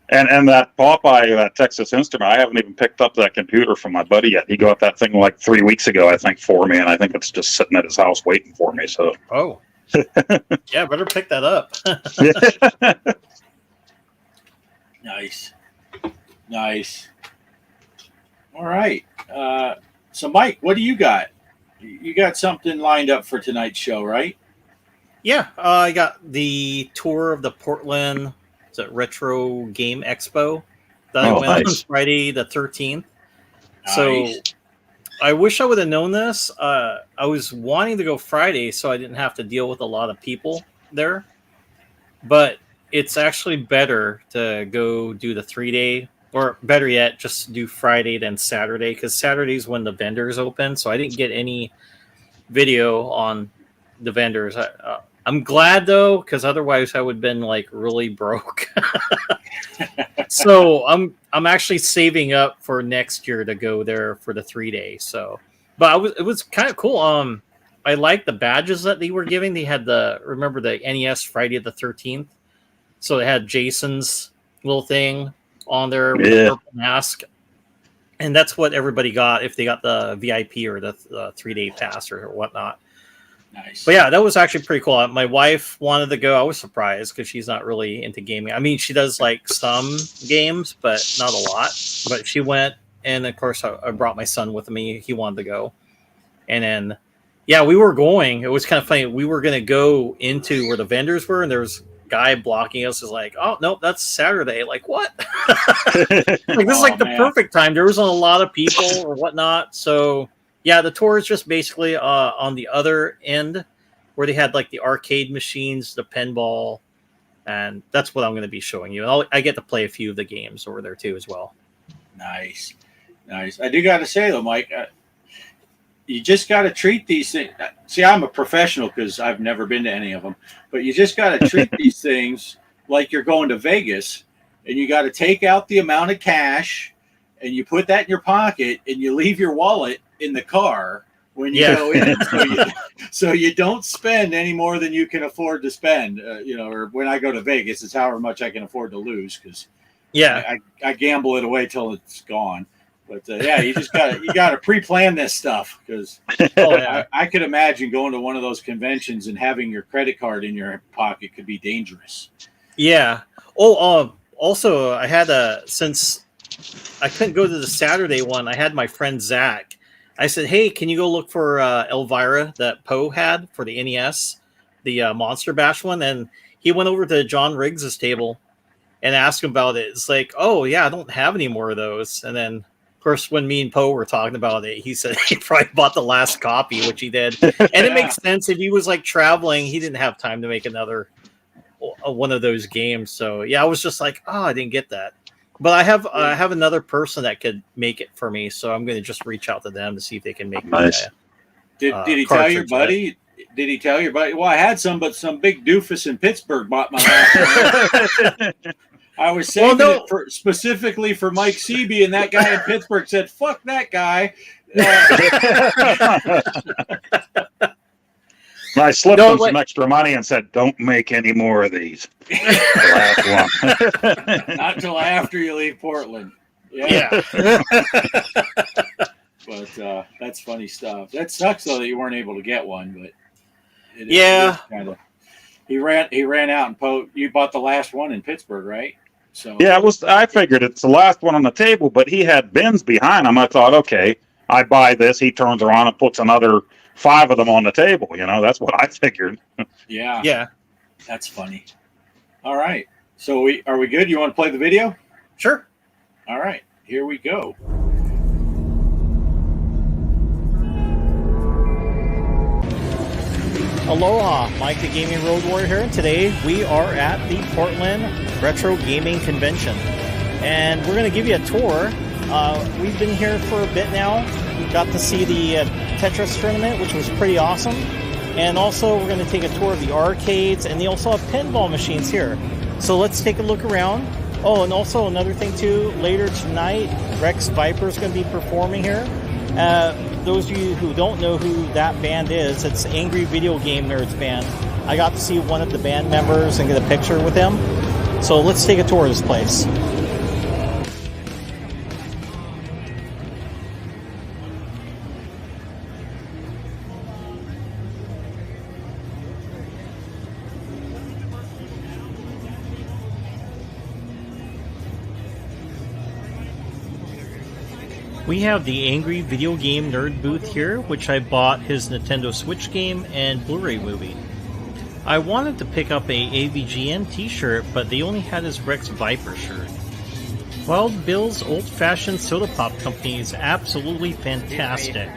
And that Popeye, that Texas Instrument, I haven't even picked up that computer from my buddy yet. He got that thing like 3 weeks ago, I think, for me, and I think it's just sitting at his house waiting for me. So. Oh. Yeah, better pick that up. Nice. All right. So, Mike, what do you got? You got something lined up for tonight's show, right? Yeah, I got the tour of the Portland Retro Game Expo that I went on Friday the 13th. Nice. So I wish I would have known this. I was wanting to go Friday so I didn't have to deal with a lot of people there. But it's actually better to go do the 3-day, or better yet, just do Friday than Saturday, because Saturday's when the vendors open. So I didn't get any video on the vendors. I'm glad though, because otherwise I would have been like really broke. So I'm actually saving up for next year to go there for the 3-day. So, but it was kind of cool. I like the badges that they were giving. They had remember the NES Friday the 13th. So they had Jason's little thing on there with the purple mask. And that's what everybody got if they got the VIP or the 3-day pass or whatnot. Nice. But yeah, that was actually pretty cool. My wife wanted to go. I was surprised because she's not really into gaming. I mean, she does like some games, but not a lot. But she went, and of course, I brought my son with me. He wanted to go. And then, yeah, we were going. It was kind of funny. We were going to go into where the vendors were, and there was a guy blocking us. Is like, oh, nope, that's Saturday. Like, what? Like, this is like the perfect time. There wasn't a lot of people or whatnot. So, yeah, the tour is just basically on the other end where they had like the arcade machines, the pinball, and that's what I'm going to be showing you. And I get to play a few of the games over there too as well. Nice. I do got to say though, Mike, you just got to treat these things. See, I'm a professional because I've never been to any of them, but you just got to treat these things like you're going to Vegas, and you got to take out the amount of cash and you put that in your pocket and you leave your wallet in the car when you go in, so you don't spend any more than you can afford to spend. Or when I go to Vegas, it's however much I can afford to lose, because I gamble it away till it's gone. But you just gotta pre-plan this stuff, because I could imagine going to one of those conventions and having your credit card in your pocket could be dangerous. Yeah. Also, I had since I couldn't go to the Saturday one, I had my friend Zach. I said, hey, can you go look for Elvira that Poe had for the NES, the Monster Bash one? And he went over to John Riggs's table and asked him about it. It's like, oh, yeah, I don't have any more of those. And then, of course, when me and Poe were talking about it, he said he probably bought the last copy, which he did. And it makes sense. If he was like traveling, he didn't have time to make another one of those games. So, yeah, I was just like, oh, I didn't get that. But I have another person that could make it for me, so I'm going to just reach out to them to see if they can make Nice. Did he tell your buddy? Did he tell your buddy? Well, I had some, but some big doofus in Pittsburgh bought my last one. I was saving it specifically for Mike Seeby, and that guy in Pittsburgh said, "Fuck that guy." I slipped him some extra money and said, "Don't make any more of these." The last one. Not until after you leave Portland. Yeah. But that's funny stuff. That sucks though that you weren't able to get one. But he ran out and you bought the last one in Pittsburgh, right? So yeah, I figured it's the last one on the table, but he had bins behind him. I thought, okay, I buy this. He turns around and puts another 5 of them on the table. That's what I figured. Yeah. That's funny. All right. So are we good? You want to play the video? Sure. All right. Here we go. Aloha, Mike the Gaming Road Warrior here, and today we are at the Portland Retro Gaming Convention. And we're going to give you a tour. We've been here for a bit now. We got to see the Tetris tournament, which was pretty awesome. And also we're going to take a tour of the arcades, and they also have pinball machines here. So let's take a look around. Oh, and also another thing too, later tonight, Rex Viper is going to be performing here. Those of you who don't know who that band is, it's Angry Video Game Nerds band. I got to see one of the band members and get a picture with him. So let's take a tour of this place. We have the Angry Video Game Nerd booth here, which I bought his Nintendo Switch game and Blu-ray movie. I wanted to pick up a AVGN t-shirt, but they only had his Rex Viper shirt. Wild Bill's old-fashioned soda pop company is absolutely fantastic.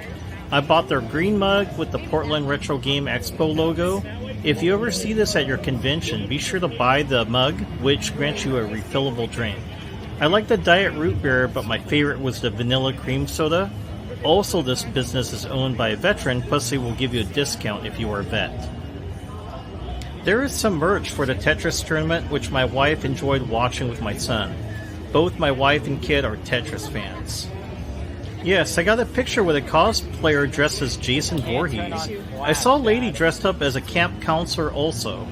I bought their green mug with the Portland Retro Game Expo logo. If you ever see this at your convention, be sure to buy the mug, which grants you a refillable drink. I like the Diet Root Beer, but my favorite was the Vanilla Cream Soda. Also, this business is owned by a veteran, plus they will give you a discount if you are a vet. There is some merch for the Tetris tournament, which my wife enjoyed watching with my son. Both my wife and kid are Tetris fans. Yes, I got a picture with a cosplayer dressed as Jason Voorhees. I saw a lady dressed up as a camp counselor also.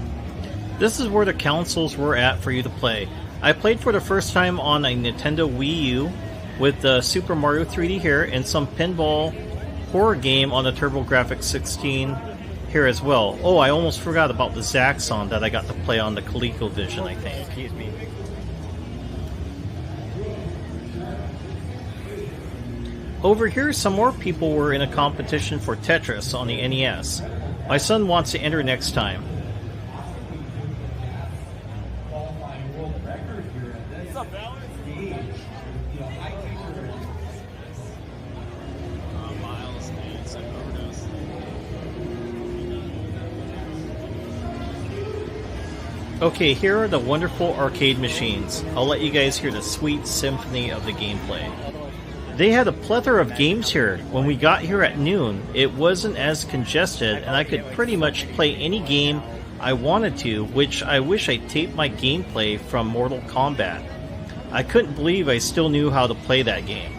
This is where the consoles were at for you to play. I played for the first time on a Nintendo Wii U with the Super Mario 3D here and some pinball horror game on the TurboGrafx 16 here as well. Oh, I almost forgot about the Zaxxon that I got to play on the ColecoVision, I think. Excuse me. Over here, some more people were in a competition for Tetris on the NES. My son wants to enter next time. Okay, here are the wonderful arcade machines. I'll let you guys hear the sweet symphony of the gameplay. They had a plethora of games here. When we got here at noon, it wasn't as congested, and I could pretty much play any game I wanted to, which I wish I taped my gameplay from Mortal Kombat. I couldn't believe I still knew how to play that game.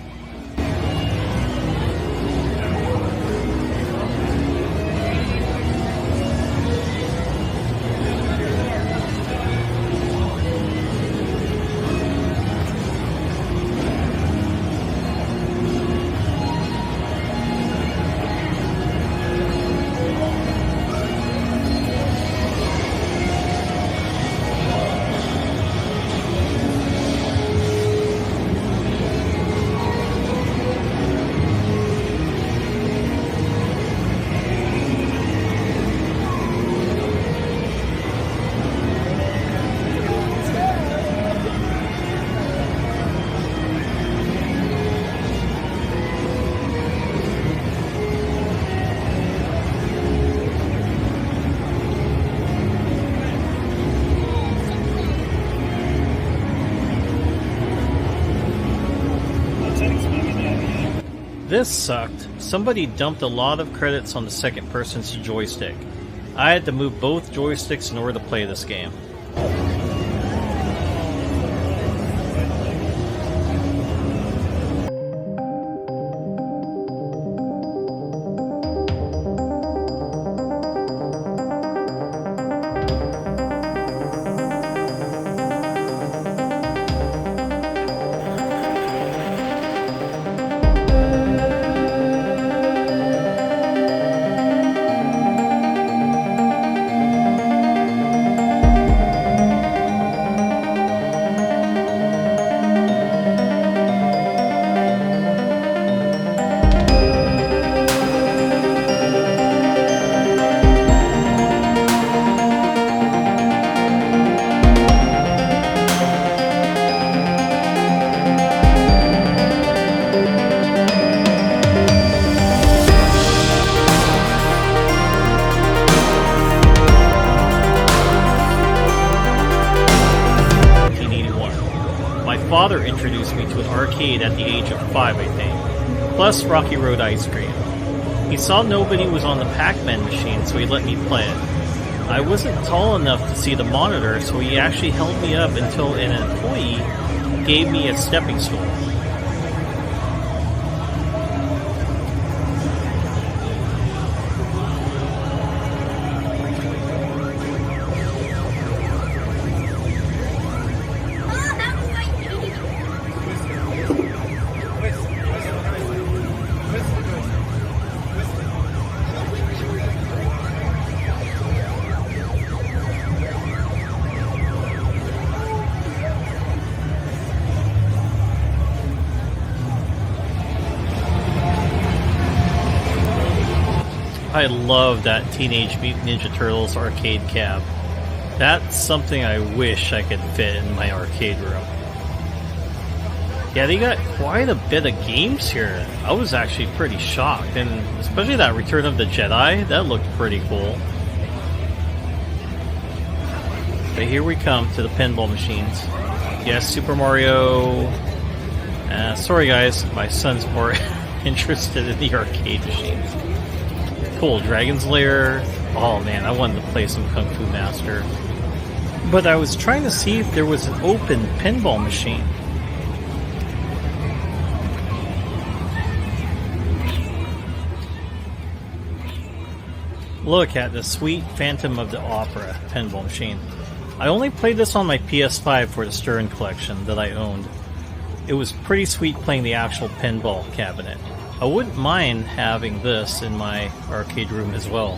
This sucked. Somebody dumped a lot of credits on the second person's joystick. I had to move both joysticks in order to play this game. Father introduced me to an arcade at the age of 5, I think, plus Rocky Road ice cream. He saw nobody was on the Pac-Man machine, so he let me play it. I wasn't tall enough to see the monitor, so he actually held me up until an employee gave me a stepping stool. I love that Teenage Mutant Ninja Turtles arcade cab. That's something I wish I could fit in my arcade room. Yeah, they got quite a bit of games here. I was actually pretty shocked, and especially that Return of the Jedi, that looked pretty cool. But here we come to the pinball machines. Yes, Super Mario. Sorry guys, my son's more interested in the arcade machines. Cool, Dragon's Lair. Oh man, I wanted to play some Kung Fu Master. But I was trying to see if there was an open pinball machine. Look at the sweet Phantom of the Opera pinball machine. I only played this on my PS5 for the Stern collection that I owned. It was pretty sweet playing the actual pinball cabinet. I wouldn't mind having this in my arcade room as well.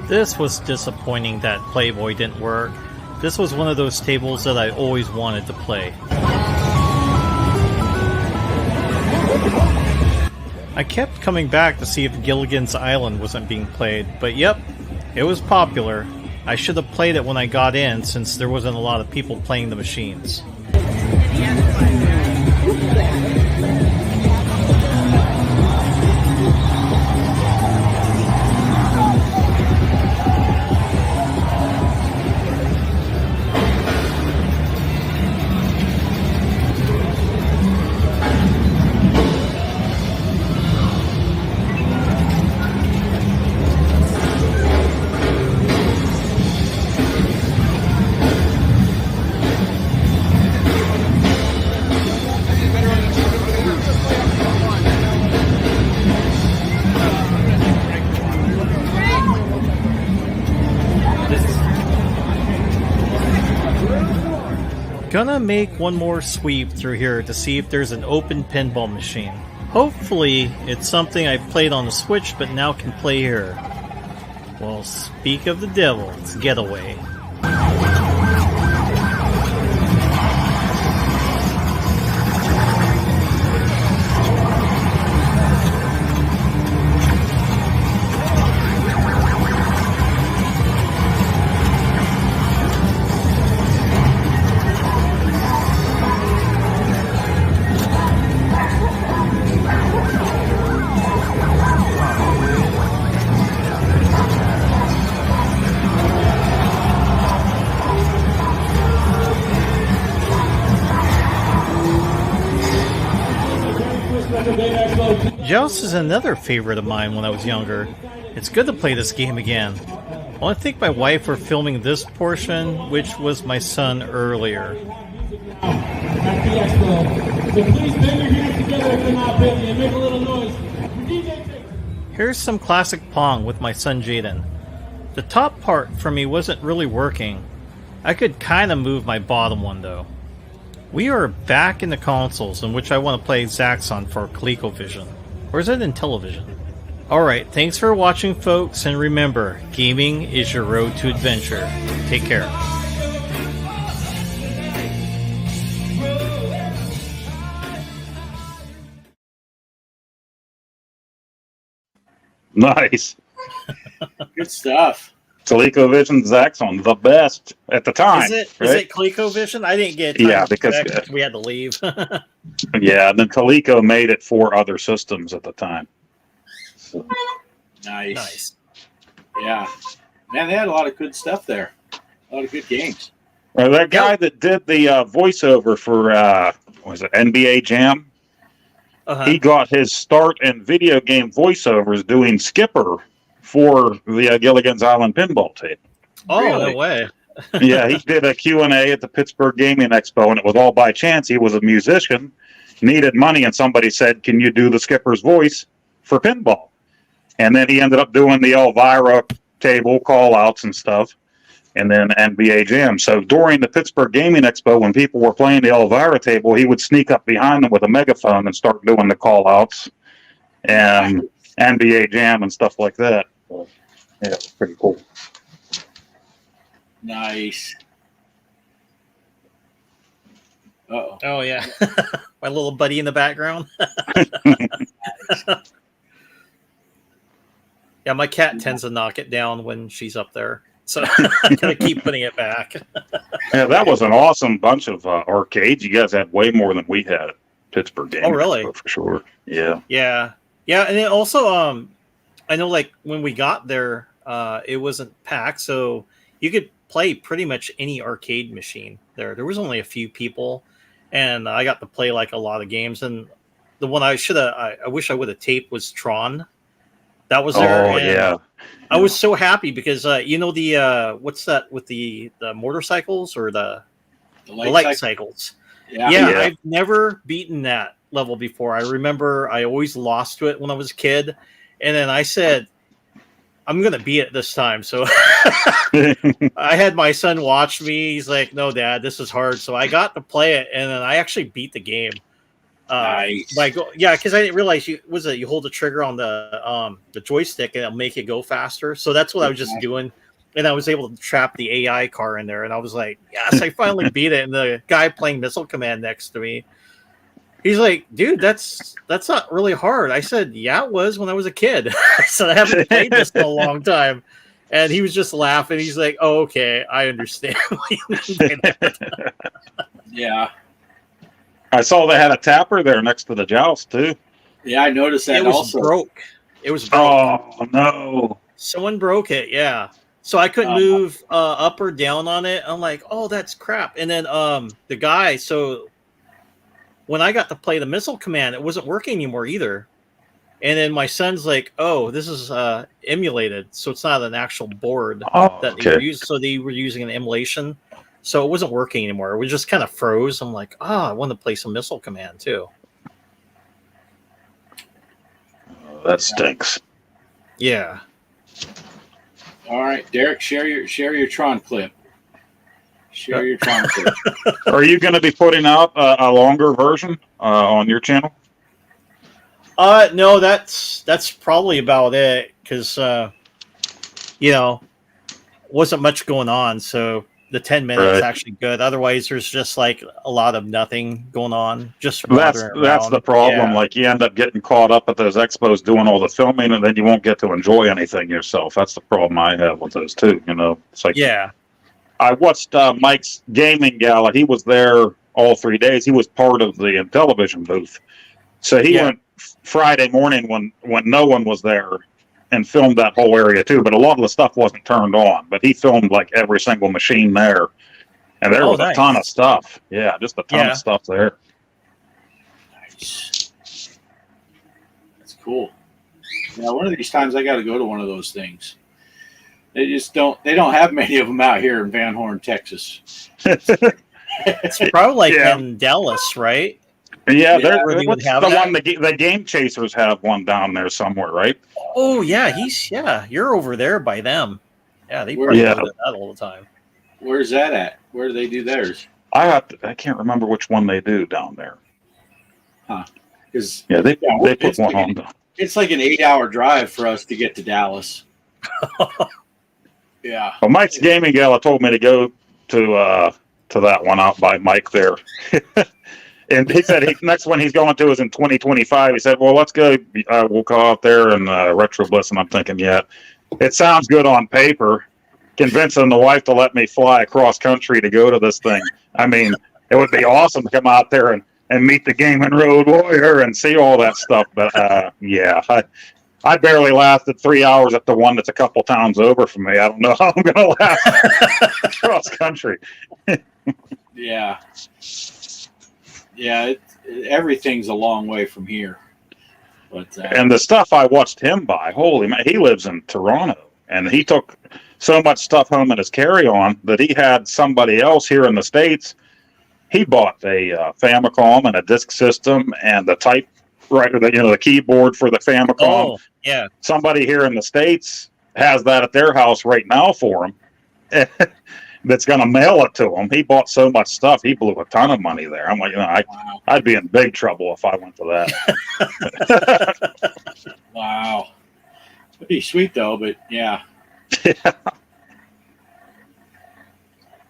This was disappointing that Playboy didn't work. This was one of those tables that I always wanted to play. I kept coming back to see if Gilligan's Island wasn't being played, but yep, it was popular. I should have played it when I got in since there wasn't a lot of people playing the machines. Gonna make one more sweep through here to see if there's an open pinball machine. Hopefully it's something I've played on the Switch but now can play here. Well, speak of the devil, it's Getaway. Joust is another favorite of mine when I was younger. It's good to play this game again. I want to thank my wife for filming this portion, which was my son earlier. At the expo. So please bang your hands together if you're not busy and make a little noise. Here's some classic Pong with my son Jaden. The top part for me wasn't really working. I could kind of move my bottom one though. We are back in the consoles in which I want to play Zaxxon for ColecoVision. Or is it in television? Alright, thanks for watching folks, and remember, gaming is your road to adventure. Take care. Nice. Good stuff. ColecoVision Zaxxon, the best at the time. Is it right? ColecoVision? I didn't get time to because check. We had to leave. yeah, and then Coleco made it for other systems at the time. So. Nice. Yeah. Man, they had a lot of good stuff there. A lot of good games. Well, that guy that did the voiceover for was it NBA Jam? He got his start in video game voiceovers doing Skipper for the Gilligan's Island pinball tape. Oh, Really? no way. Yeah, he did a Q&A at the Pittsburgh Gaming Expo, and it was all by chance. He was a musician, needed money, and somebody said, can you do the Skipper's voice for pinball? And then he ended up doing the Elvira table call-outs and stuff, and then NBA Jam. So during the Pittsburgh Gaming Expo, when people were playing the Elvira table, he would sneak up behind them with a megaphone and start doing the call-outs and NBA Jam and stuff like that. So, yeah, it was pretty cool. Nice. Uh-oh. Oh, yeah. My little buddy in the background. Yeah, my cat tends to knock it down when she's up there. So I gotta keep putting it back. Yeah, that was an awesome bunch of arcades. You guys had way more than we had at Pittsburgh Gaming. Oh, really? Expo, for sure. Yeah. Yeah. Yeah, and then also, I know like when we got there, it wasn't packed, so you could play pretty much any arcade machine there. There was only a few people, and I got to play like a lot of games. And the one I wish I would have taped was Tron. That was there. Oh, yeah. I was so happy because you know the what's that with the motorcycles or the light cycles? Yeah. Yeah, I've never beaten that level before. I remember I always lost to it when I was a kid, and then I said, I'm gonna beat it this time. So I had my son watch me. He's like, "No, Dad, this is hard." So I got to play it, and then I actually beat the game. Nice. Because I didn't realize you hold the trigger on the joystick and it'll make it go faster. So that's what I was just doing, and I was able to trap the AI car in there, and I was like, "Yes, I finally beat it." And the guy playing Missile Command next to me, he's like, "Dude, that's not really hard." I said, "Yeah, it was when I was a kid." I said, "I haven't played this in a long time," and he was just laughing. He's like, "Oh, okay, I understand." Yeah. I saw they had a tapper there next to the Joust, too. Yeah, I noticed that it was also. broke. It was broke. Oh, no. Someone broke it, yeah. So I couldn't move up or down on it. I'm like, oh, that's crap. And then the guy, so when I got to play the Missile Command, it wasn't working anymore either. And then my son's like, oh, this is emulated. So it's not an actual board that they were using. So they were using an emulation. So it wasn't working anymore. It was just kind of froze. I'm like, I want to play some Missile Command too. Oh, that stinks. Yeah. All right, Derek, share your Tron clip. Share your Tron clip. Are you going to be putting out a longer version on your channel? No, that's probably about it because wasn't much going on. So the 10 minutes actually good. Otherwise, there's just like a lot of nothing going on. Just that's the problem. Yeah. Like you end up getting caught up at those expos doing all the filming, and then you won't get to enjoy anything yourself. That's the problem I have with those too. It's like I watched Mike's gaming gala. He was there all 3 days. He was part of the television booth, so he went Friday morning when no one was there and filmed that whole area too, but a lot of the stuff wasn't turned on. But he filmed like every single machine there, and there was a ton of stuff. Yeah, just a ton of stuff there. Nice. Cool. Yeah, one of these times I got to go to one of those things. They just don't. They don't have many of them out here in Van Horn, Texas. It's probably like Yeah. in Dallas, right? Yeah, Yeah, where they would what's have the that? one? The Game Chasers have one down there somewhere, right? Oh yeah, you're over there by them. Yeah, they probably Yeah. go to that all the time. Where's that at? Where do they do theirs? I can't remember which one they do down there. Because Yeah, they put it's one like on. it's like an 8-hour drive for us to get to Dallas. Yeah. Well, Mike's Gaming Gala told me to go to that one out by Mike there. And he said next one he's going to is in 2025. He said, well, let's go. We'll go out there and Retro Bliss. And I'm thinking, yeah, it sounds good on paper. Convincing the wife to let me fly across country to go to this thing. I mean, it would be awesome to come out there and meet the Gaming Road Warrior and see all that stuff. But yeah, I barely lasted 3 hours at the one that's a couple towns over from me. I don't know how I'm going to last cross country. Yeah. Yeah, everything's a long way from here. But And the stuff I watched him buy, holy man, he lives in Toronto, and he took so much stuff home in his carry-on that he had somebody else here in the States. He bought a Famicom and a disk system and the typewriter, the keyboard for the Famicom. Oh yeah, Somebody here in the States has that at their house right now for him. That's going to mail it to him. He bought so much stuff. He blew a ton of money there. I'm like, wow. I'd be in big trouble if I went to that. Wow. It'd be sweet though, but yeah.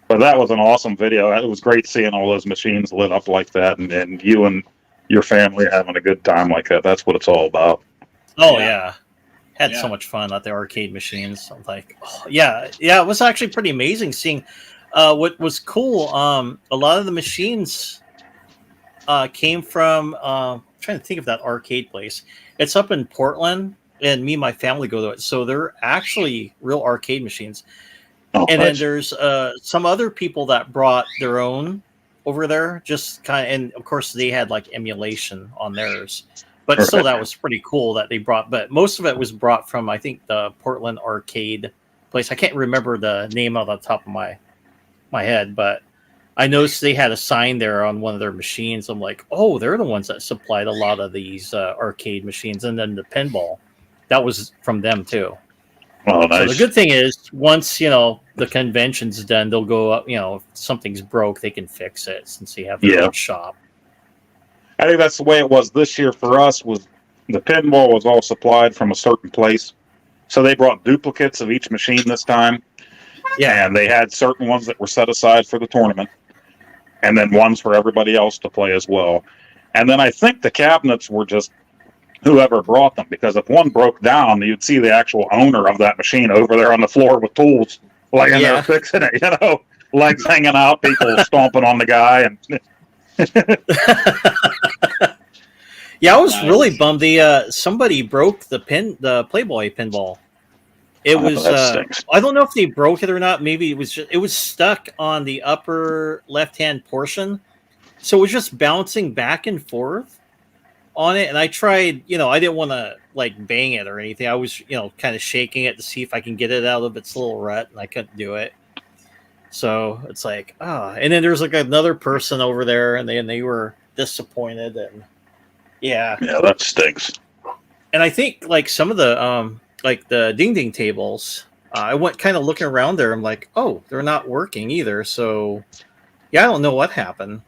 But that was an awesome video. It was great seeing all those machines lit up like that, and you and your family having a good time like that. That's what it's all about. oh yeah. Had Yeah. so much fun at the arcade machines. I'm like, oh, yeah. It was actually pretty amazing seeing. What was cool. A lot of the machines came from. I'm trying to think of that arcade place. It's up in Portland, and me and my family go to it. So they're actually real arcade machines. Oh, And then nice. there's some other people that brought their own over there, just kind of, and of course they had like emulation on theirs, but still that was pretty cool that they brought. But most of it was brought from I think the Portland arcade place. I can't remember the name off the top of my head, but I noticed they had a sign there on one of their machines. I'm like, oh, they're the ones that supplied a lot of these arcade machines, and then the pinball that was from them too. Oh, nice. So the good thing is, once the convention's done, they'll go up. If something's broke, they can fix it since they have their own shop. I think that's the way it was this year for us. Was the pinball was all supplied from a certain place, so they brought duplicates of each machine this time. Yeah, And they had certain ones that were set aside for the tournament, and then ones for everybody else to play as well. And then I think the cabinets were just whoever brought them, because if one broke down, you'd see the actual owner of that machine over there on the floor with tools, laying there fixing it, legs hanging out, people stomping on the guy. And yeah, I was really bummed. Somebody broke the Playboy pinball. It was that stinks. I don't know if they broke it or not. Maybe it was stuck on the upper left-hand portion, so it was just bouncing back and forth on it. And I tried, I didn't want to like bang it or anything. I was, kind of shaking it to see if I can get it out of its little rut, and I couldn't do it. So it's like, and then there's like another person over there, and they were disappointed, and yeah, that stinks. And I think like some of the like the ding ding tables, I went kind of looking around there. I'm like, oh, they're not working either. So yeah, I don't know what happened.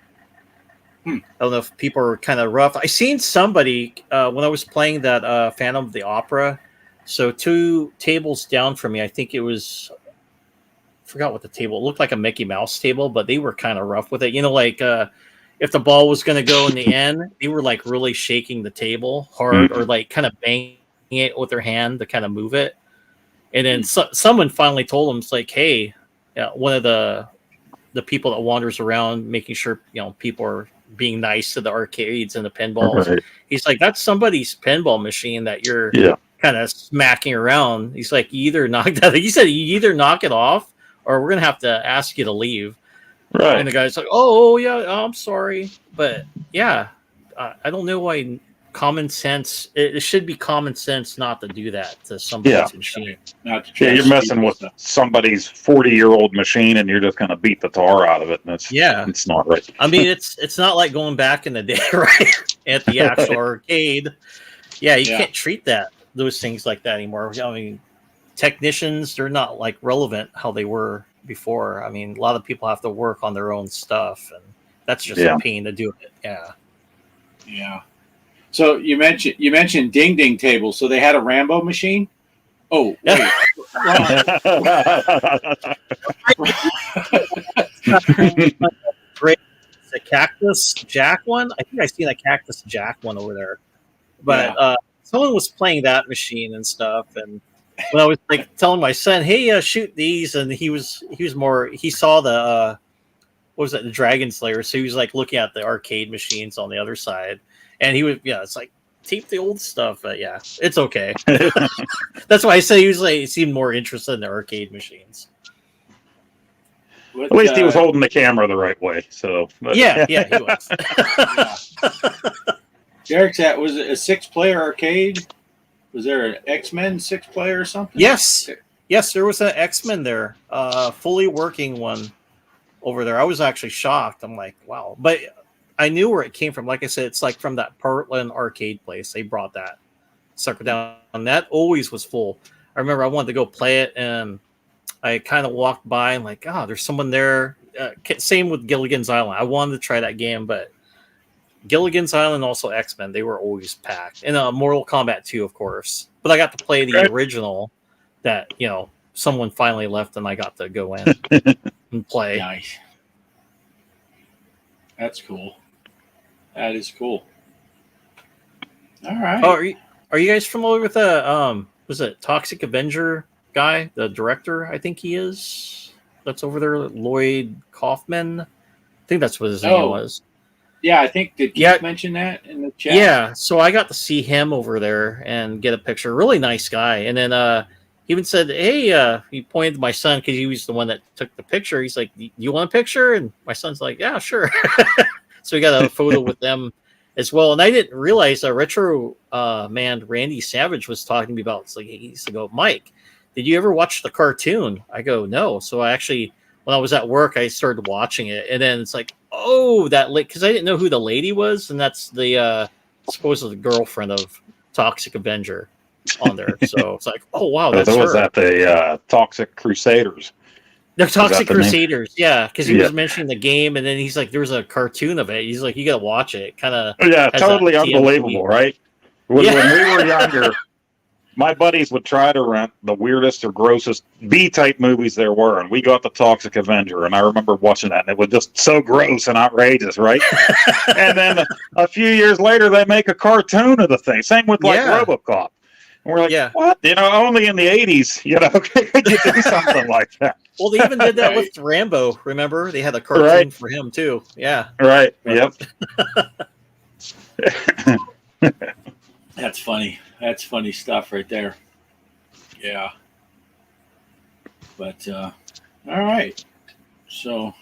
I don't know if people are kind of rough. I seen somebody when I was playing that Phantom of the Opera. So 2 tables down from me, I think it was, I forgot what the table, it looked like a Mickey Mouse table, but they were kind of rough with it. Like if the ball was going to go in the end, they were like really shaking the table hard or like kind of banging it with their hand to kind of move it. And then someone finally told them, it's like, hey, one of the people that wanders around making sure, people are being nice to the arcades and the pinballs. Right. He's like, that's somebody's pinball machine that you're kind of smacking around. He's like, you either knock that. He said, you either knock it off or we're going to have to ask you to leave. Right. And the guy's like, oh yeah, I'm sorry. But yeah, I don't know why common sense. It should be common sense not to do that to somebody's machine. Not to try Yeah, you're to messing speed with stuff. somebody's 40-year-old machine, and you're just going to beat the tar out of it. And it's not right. I mean, it's not like going back in the day, right? At the actual arcade. Yeah, you can't treat those things like that anymore. I mean, technicians, they're not like relevant how they were before. I mean, a lot of people have to work on their own stuff, and that's just a pain to do it. Yeah. So you mentioned ding ding tables. So they had a Rambo machine. Oh, wait. Great. The Cactus Jack one. I think I seen a Cactus Jack one over there, but someone was playing that machine and stuff. And when I was like telling my son, "Hey, shoot these," and he saw the what was it, the Dragon Slayer? So he was like looking at the arcade machines on the other side, and he was it's like keep the old stuff. But yeah, it's okay. That's why I say he seemed more interested in the arcade machines. At least he was holding the camera the right way. So yeah, he was. Derek's was it a 6-player arcade? Was there an X-Men 6-player or something? Yes, there was an X-Men there, fully working one over there. I was actually shocked. I'm like, wow, but I knew where it came from. Like I said, it's like from that Portland arcade place. They brought that sucker down, and that always was full. I remember I wanted to go play it, and I kind of walked by and like, there's someone there. Same with Gilligan's Island. I wanted to try that game, but Gilligan's Island, also X-Men, they were always packed. And Mortal Kombat 2, of course. But I got to play the original that, someone finally left and I got to go in and play. Nice. That's cool. That is cool. All right. Oh, are you guys familiar with the was it Toxic Avenger guy, the director? I think he is. That's over there, Lloyd Kaufman. I think that's what his name was. Yeah, I think did Keith mention that in the chat? Yeah, so I got to see him over there and get a picture. Really nice guy. And then he even said, "Hey," he pointed to my son because he was the one that took the picture. He's like, "You want a picture?" And my son's like, "Yeah, sure." So we got a photo with them as well. And I didn't realize Retro man Randy Savage was talking to me about. It's like he used to go, "Mike, did you ever watch the cartoon?" I go, "No." So I actually, when I was at work, I started watching it, and then it's like, oh, that because I didn't know who the lady was, and that's the supposedly girlfriend of Toxic Avenger on there. So it's like, oh wow, that's her. Was that the Toxic Crusaders? The Toxic Crusaders, yeah, because he was mentioning the game, and then he's like, "There's a cartoon of it." He's like, "You got to watch it." Kind of, totally unbelievable, right? When we were younger, my buddies would try to rent the weirdest or grossest B-type movies there were, and we got the Toxic Avenger, and I remember watching that, and it was just so gross and outrageous, right? And then a few years later, they make a cartoon of the thing. Same with RoboCop. And we're like, what? Only in the 80s, could you do something like that? Well, they even did that with Rambo, remember? They had a cartoon for him, too. Yeah. Right, yep. That's funny. That's funny stuff right there. Yeah. But, all right. So,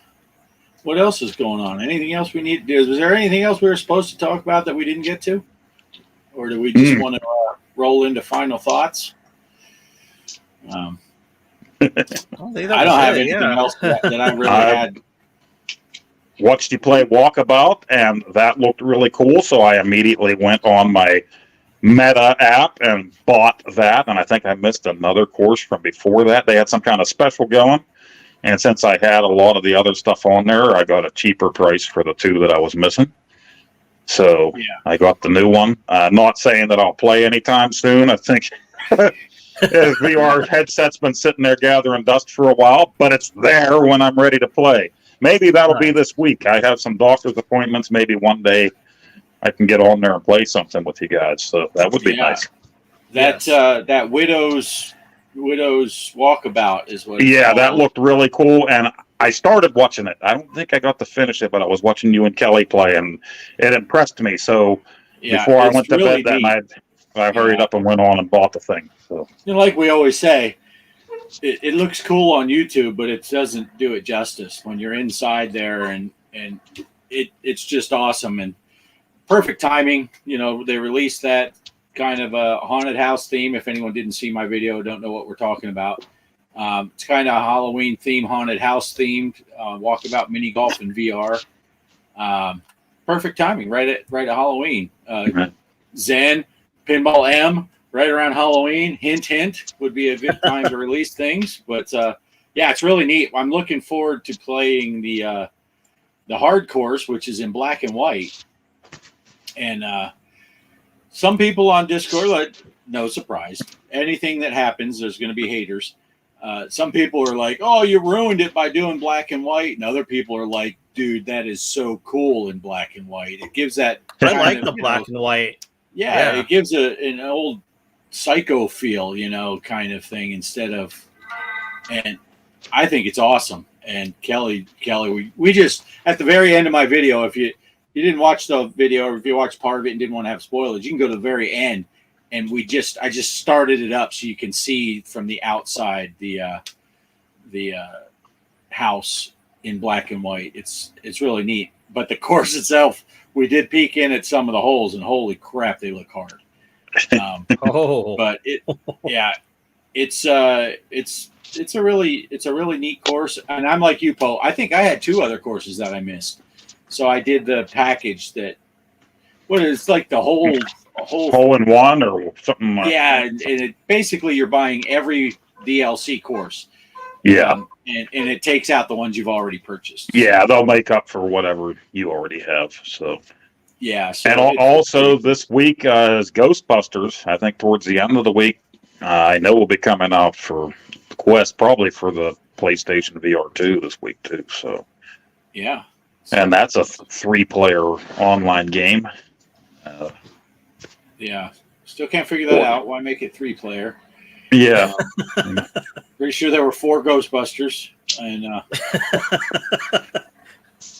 what else is going on? Anything else we need to do? Was there anything else we were supposed to talk about that we didn't get to? Or do we just want to roll into final thoughts? I don't have anything else that I really had. Watched you play Walkabout, and that looked really cool, so I immediately went on my Meta app and bought that, and I think I missed another course from before that. They had some kind of special going, and since I had a lot of the other stuff on there, I got a cheaper price for the two that I was missing. So I got the new one. Not saying that I'll play anytime soon. I think VR headset's been sitting there gathering dust for a while, but it's there when I'm ready to play. Maybe that'll be this week. I have some doctor's appointments. Maybe one day I can get on there and play something with you guys. So that would be nice. That Widow's Walkabout is what. Yeah, that looked really cool, and I started watching it. I don't think I got to finish it, but I was watching you and Kelly play, and it impressed me. So before I went to bed that night, I hurried up and went on and bought the thing. So like we always say, it looks cool on YouTube, but it doesn't do it justice when you're inside there, and it's just awesome. And perfect timing. You know, they released that kind of a haunted house theme. If anyone didn't see my video, don't know what we're talking about. It's kind of a Halloween theme, haunted house themed, walkabout mini golf in VR. Perfect timing, right at Halloween. Zen, Pinball M, right around Halloween. Hint, hint, would be a good time to release things. But yeah, it's really neat. I'm looking forward to playing the hard course, which is in black and white. And some people on Discord, like, no surprise, anything that happens, there's going to be haters. Some people are like, "Oh, you ruined it by doing black and white," and other people are like, "Dude, that is so cool in black and white. It gives that." I like the black and white. Yeah, it gives an old psycho feel, kind of thing instead of. And I think it's awesome. And Kelly, we just at the very end of my video, if you didn't watch the video, or if you watched part of it and didn't want to have spoilers, you can go to the very end. And I just started it up so you can see from the outside the house in black and white. It's really neat. But the course itself, we did peek in at some of the holes, and holy crap, they look hard. But it's a really neat course. And I'm like you, Poe. I think I had 2 other courses that I missed. So I did the package that. What is like the whole hole in one or something like that. And it basically you're buying every DLC course. Yeah. And it takes out the ones you've already purchased. Yeah, they'll make up for whatever you already have. So yeah. So and also this week is Ghostbusters. I think towards the end of the week, I know will be coming out for Quest, probably for the PlayStation VR 2 this week too. So yeah. And that's a 3-player online game. Yeah, still can't figure that out. Why make it 3-player? Yeah, pretty sure there were 4 Ghostbusters, and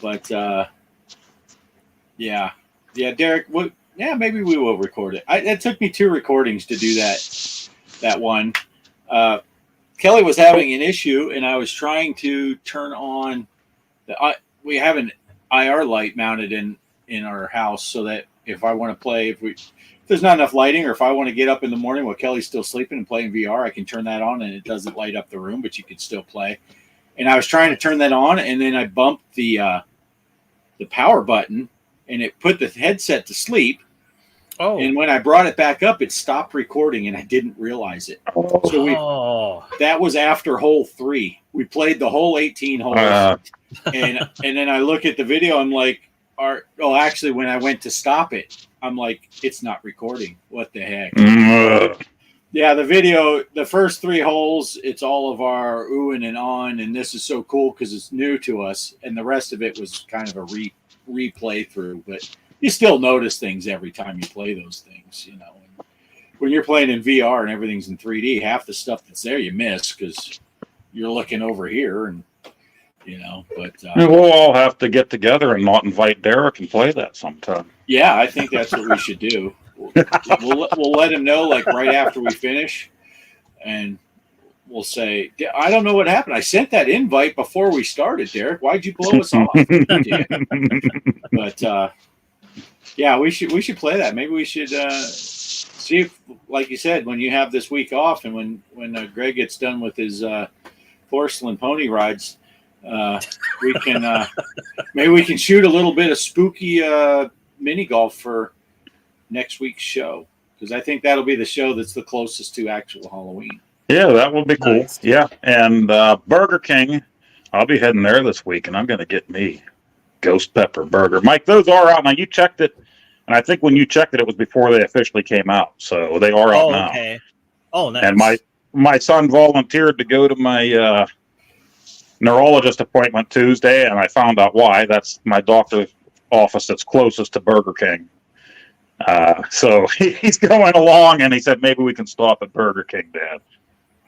but yeah, Derek. Maybe we will record it. It took me 2 recordings to do that one. Kelly was having an issue, and I was trying to turn on we have an IR light mounted in our house so that if I want to play, if there's not enough lighting, or if I want to get up in the morning while Kelly's still sleeping and playing VR, I can turn that on and it doesn't light up the room, but you can still play. And I was trying to turn that on, and then I bumped the power button, and it put the headset to sleep. Oh. And when I brought it back up, it stopped recording, and I didn't realize it. So that was after hole 3. We played the whole 18 holes, and then I look at the video. I'm like, actually, when I went to stop it, I'm like, it's not recording. What the heck? Yeah, the video, the first 3 holes, it's all of our oohing and on, and this is so cool because it's new to us, and the rest of it was kind of a replay through, but you still notice things every time you play those things, When you're playing in VR and everything's in 3D, half the stuff that's there you miss because you're looking over here, and but we'll all have to get together and not invite Derek and play that sometime. Yeah, I think that's what we should do. We'll let him know like right after we finish, and we'll say, I don't know what happened. I sent that invite before we started, Derek. Why'd you blow us off? But yeah, we should play that. Maybe we should see if, like you said, when you have this week off, and when Greg gets done with his porcelain pony rides, we can maybe we can shoot a little bit of spooky mini golf for next week's show, because I think that'll be the show that's the closest to actual Halloween. Yeah, that would be cool. Nice. Yeah, and Burger King, I'll be heading there this week, and I'm going to get me ghost pepper burger. Mike, those are out now. You checked it, and I think when you checked it, it was before they officially came out, so they are out now. Okay. Oh, nice. And my son volunteered to go to my neurologist appointment Tuesday, and I found out why. That's my doctor's office that's closest to Burger King. So he's going along, and he said maybe we can stop at Burger King, Dad,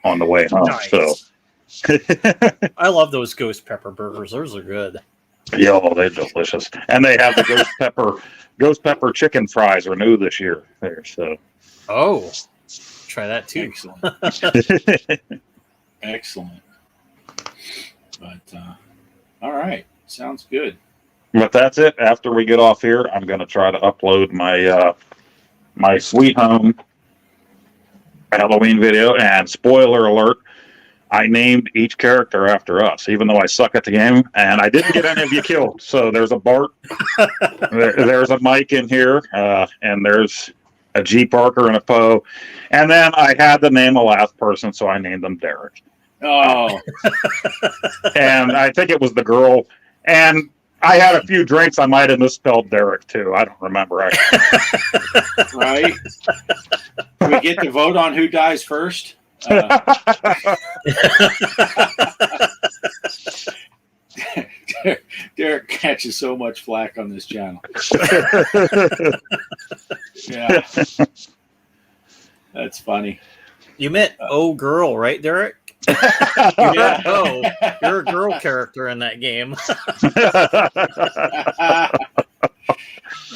on the way home. Nice. So I love those ghost pepper burgers. Those are good. Yeah, they're delicious, and they have the ghost pepper chicken fries are new this year there. So try that too. Excellent. But all right, sounds good. But that's it. After we get off here, I'm going to try to upload my my Sweet Home Halloween video. And spoiler alert, I named each character after us, even though I suck at the game, and I didn't get any of you killed. So there's a Bart, there's a Mike in here, and there's a G.Parker and a Poe. And then I had to name a last person, so I named them Derek. Oh. And I think it was the girl. And I had a few drinks. I might have misspelled Derek, too. I don't remember, actually. Right? Do we get to vote on who dies first? Derek catches so much flack on this channel. Yeah, that's funny. You meant "oh girl," right, Derek? You meant, oh, you're a girl character in that game.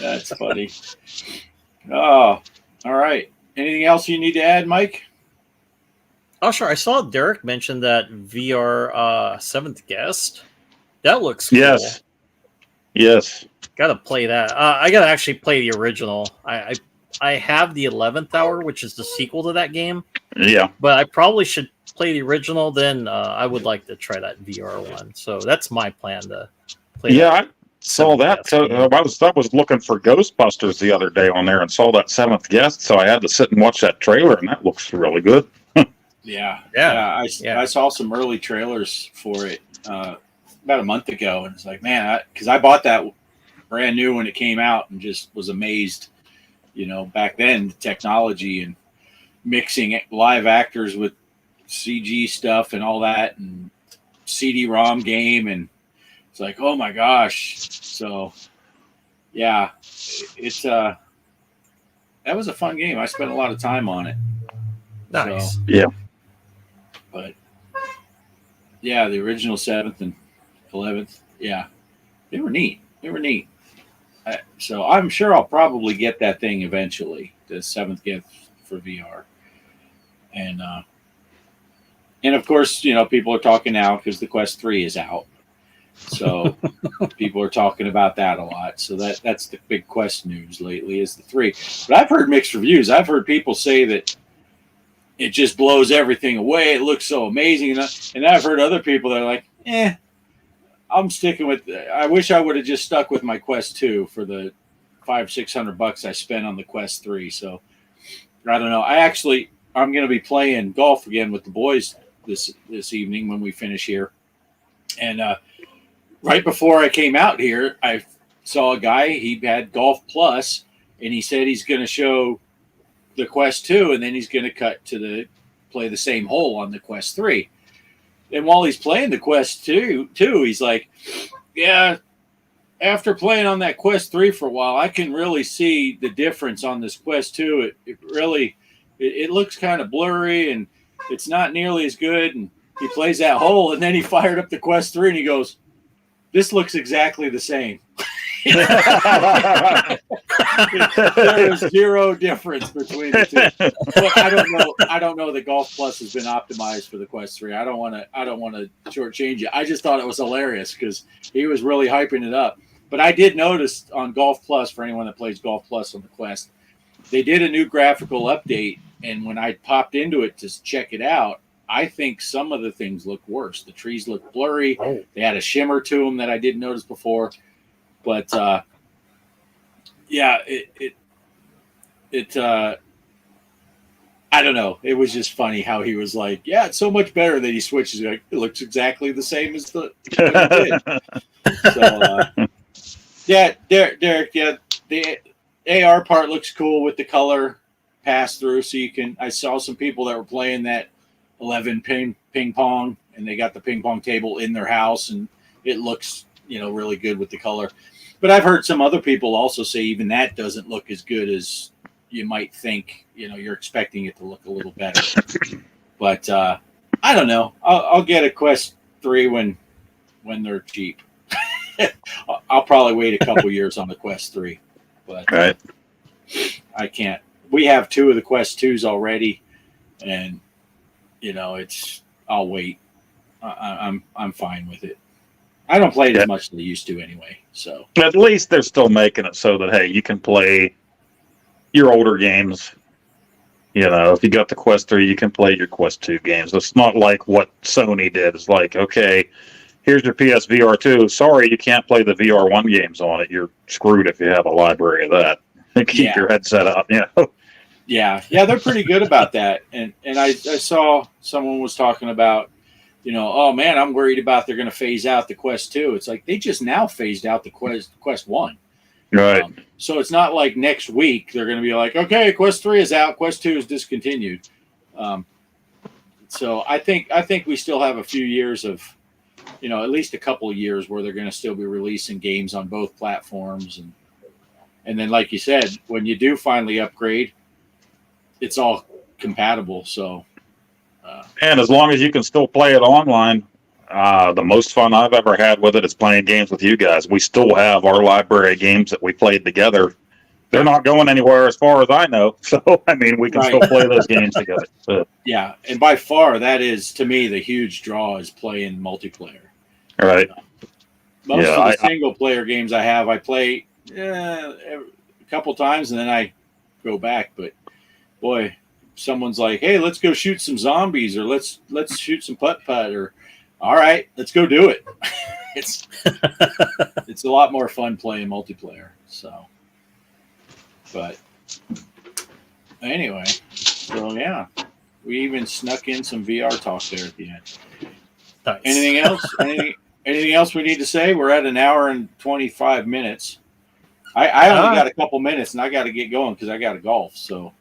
That's funny. Oh, all right. Anything else you need to add, Mike? Oh, sure. I saw Derek mention that VR Seventh Guest. That looks cool. Yes. Yes. Gotta play that. I gotta actually play the original. I have the 11th Hour, which is the sequel to that game. Yeah. But I probably should play the original. Then I would like to try that VR one. So that's my plan to play. Yeah, that I saw that. So I was looking for Ghostbusters the other day on there and saw that Seventh Guest. So I had to sit and watch that trailer, and that looks really good. Yeah. Yeah. I saw some early trailers for it about a month ago, and it's like, man, because I bought that brand new when it came out and just was amazed. You know, back then, the technology and mixing live actors with CG stuff and all that, and CD-ROM game, and it's like, oh my gosh. So, yeah, it's that was a fun game. I spent a lot of time on it. Nice. So, Yeah. but yeah, the original 7th and 11th, yeah, they were neat. So I'm sure I'll probably get that thing eventually, the 7th gift for VR. And of course, you know, people are talking now because the Quest 3 is out. So people are talking about that a lot. So that's the big Quest news lately is the 3. But I've heard mixed reviews. I've heard people say that it just blows everything away. It looks so amazing. And I've heard other people that are like, I'm sticking with. I wish I would have just stuck with my Quest 2 for the $500-600 I spent on the Quest 3. So I don't know. I'm going to be playing golf again with the boys this evening when we finish here. And right before I came out here, I saw a guy. He had Golf Plus, and he said he's going to show the Quest 2, and then he's going to cut to play the same hole on the Quest 3. And while he's playing the Quest 2, he's like, yeah, after playing on that Quest 3 for a while, I can really see the difference on this Quest 2. It really looks kind of blurry, and it's not nearly as good. And he plays that hole, and then he fired up the Quest 3, and he goes, this looks exactly the same. There is zero difference between the two. But I don't know that Golf Plus has been optimized for the Quest 3. I don't want to shortchange it. I just thought it was hilarious because he was really hyping it up. But I did notice on Golf Plus, for anyone that plays Golf Plus on the Quest, they did a new graphical update, and when I popped into it to check it out, I think some of the things look worse. The trees look blurry. They had a shimmer to them that I didn't notice before. But yeah, it I don't know. It was just funny how he was like, "Yeah, it's so much better that he switches. Like, it looks exactly the same as the did." So yeah, Derek, yeah, the AR part looks cool with the color pass through. So I saw some people that were playing that 11 ping pong, and they got the ping pong table in their house, and it looks, really good with the color. But I've heard some other people also say even that doesn't look as good as you might think. You're expecting it to look a little better. But I don't know. I'll get a Quest 3 when they're cheap. I'll probably wait a couple years on the Quest 3. But right. I can't. We have 2 of the Quest 2s already, and I'll wait. I'm fine with it. I don't play it as much as I used to anyway. So at least they're still making it so that, hey, you can play your older games. You know, if you got the Quest 3, you can play your Quest 2 games. It's not like what Sony did. It's like, okay, here's your PSVR 2. Sorry, you can't play the VR 1 games on it. You're screwed if you have a library of that. Keep your headset up, you know. Yeah, they're pretty good about that. And I saw someone was talking about, you know, oh man, I'm worried about they're going to phase out the Quest 2. It's like they just now phased out the Quest 1. Right. So it's not like next week they're going to be like, okay, Quest 3 is out, Quest 2 is discontinued. So I think we still have a few years of, you know, at least a couple of years where they're going to still be releasing games on both platforms. And then, like you said, when you do finally upgrade, it's all compatible. So, and as long as you can still play it online, the most fun I've ever had with it is playing games with you guys. We still have our library of games that we played together. They're not going anywhere as far as I know. So, I mean, we can still play those games together. So. Yeah, and by far, that is, to me, the huge draw is playing multiplayer. Right. Most of the single-player games I play a couple times, and then I go back. But, boy, someone's like, hey, let's go shoot some zombies, or let's shoot some putt-putt, or all right, let's go do it. It's a lot more fun playing multiplayer. So, but anyway, so yeah, we even snuck in some VR talk there at the end. Nice. Anything else? Anything else we need to say? We're at an hour and 25 minutes. I only got a couple minutes, and I got to get going because I got to golf. So.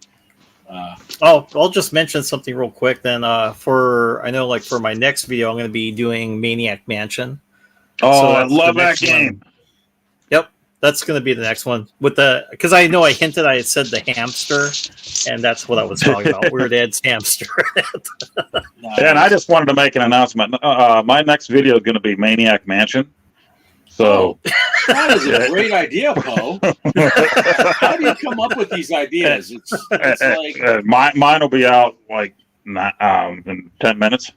I'll just mention something real quick then. For my next video, I'm going to be doing Maniac Mansion. Oh, so I love that game. One. Yep, that's going to be the next one because I know I had said the hamster, and that's what I was talking about. Weird Ed's hamster. And I just wanted to make an announcement. My next video is going to be Maniac Mansion. So that is a great idea, Poe. How do you come up with these ideas? It's like mine will be out like in 10 minutes.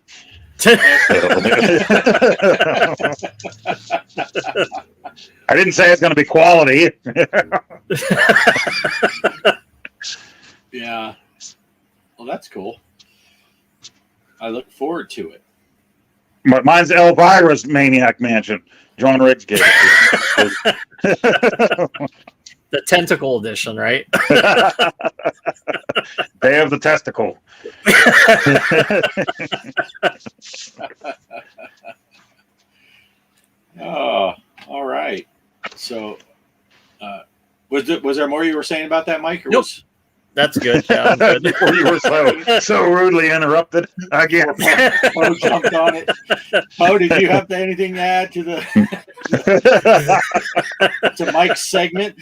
I didn't say it's going to be quality. Yeah. Well, that's cool. I look forward to it. Mine's Elvira's Maniac Mansion. John Riggs gave it to the tentacle edition, right? Day of the Testicle. Oh, all right. So, was there more you were saying about that, Mike? Or nope. That's good. Yeah, I'm good. Before you were so rudely interrupted again. Poe jumped on it. Poe, did you have anything to add to to Mike's segment?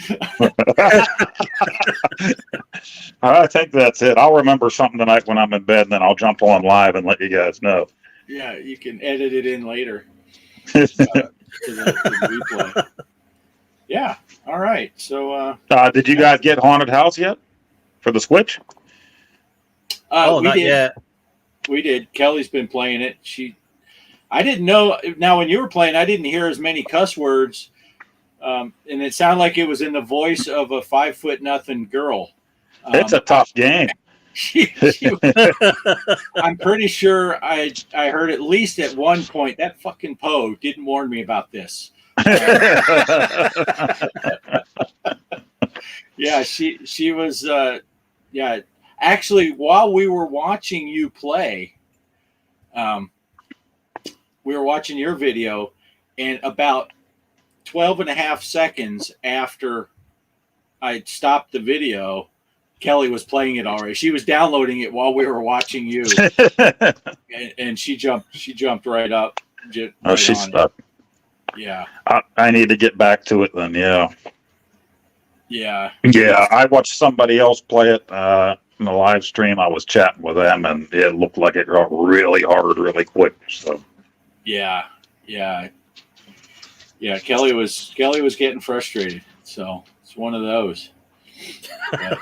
I think that's it. I'll remember something tonight when I'm in bed, and then I'll jump on live and let you guys know. Yeah, you can edit it in later to the replay. Yeah. All right. So, did you guys get Haunted House yet? For the Switch? Not yet. We did. Kelly's been playing it. I didn't know. Now, when you were playing, I didn't hear as many cuss words, and it sounded like it was in the voice of a 5'0" girl. It's a tough game. I'm pretty sure I heard at least at one point that fucking Poe didn't warn me about this. Yeah, she was. Yeah, actually, while we were watching you play, we were watching your video, and about 12 and a half seconds after I stopped the video, Kelly was playing it already. She was downloading it while we were watching you, and she jumped right up. She's stuck. Yeah, I need to get back to it then. Yeah. Yeah. Yeah, I watched somebody else play it in the live stream. I was chatting with them, and it looked like it got really hard, really quick. So. Yeah. Kelly was getting frustrated, so it's one of those. Yeah.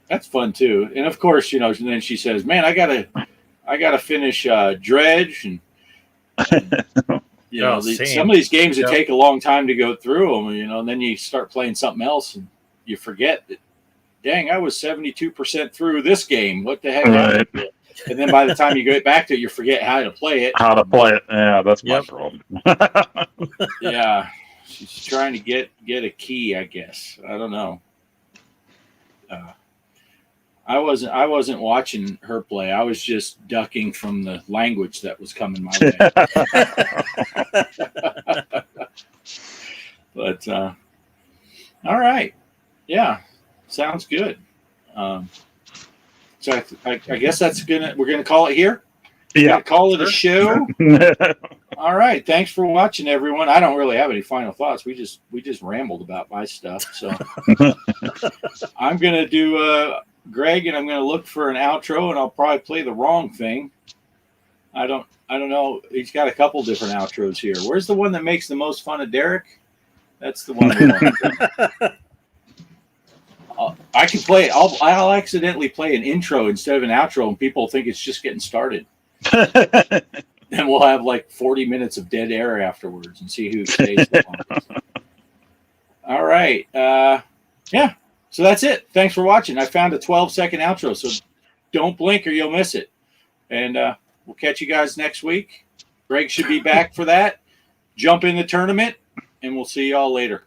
That's fun too, and of course, and then she says, "Man, I gotta finish Dredge," and You know, same. some of these games that Yep. take a long time to go through them, you know, and then you start playing something else and you forget that, dang, I was 72% through this game. What the heck happened? Right. And then by the time you get back to it, you forget how to play it. How to play it. Yeah, that's my Yep. problem. Yeah. She's trying to get a key, I guess. I don't know. I wasn't watching her play. I was just ducking from the language that was coming my way. But all right, yeah, sounds good. So I guess we're gonna call it here. Yeah. Call it a show. All right, thanks for watching, everyone. I don't really have any final thoughts. We just rambled about my stuff. So I'm gonna do Greg, and I'm gonna look for an outro, and I'll probably play the wrong thing. I don't know. He's got a couple different outros here. Where's the one that makes the most fun of Derek? That's the one we want. I can play it. I'll accidentally play an intro instead of an outro, and people think it's just getting started. Then we'll have like 40 minutes of dead air afterwards and see who stays the longest. All right. Yeah. So that's it. Thanks for watching. I found a 12-second outro, so don't blink or you'll miss it. And we'll catch you guys next week. Greg should be back for that. Jump in the tournament, and we'll see y'all later.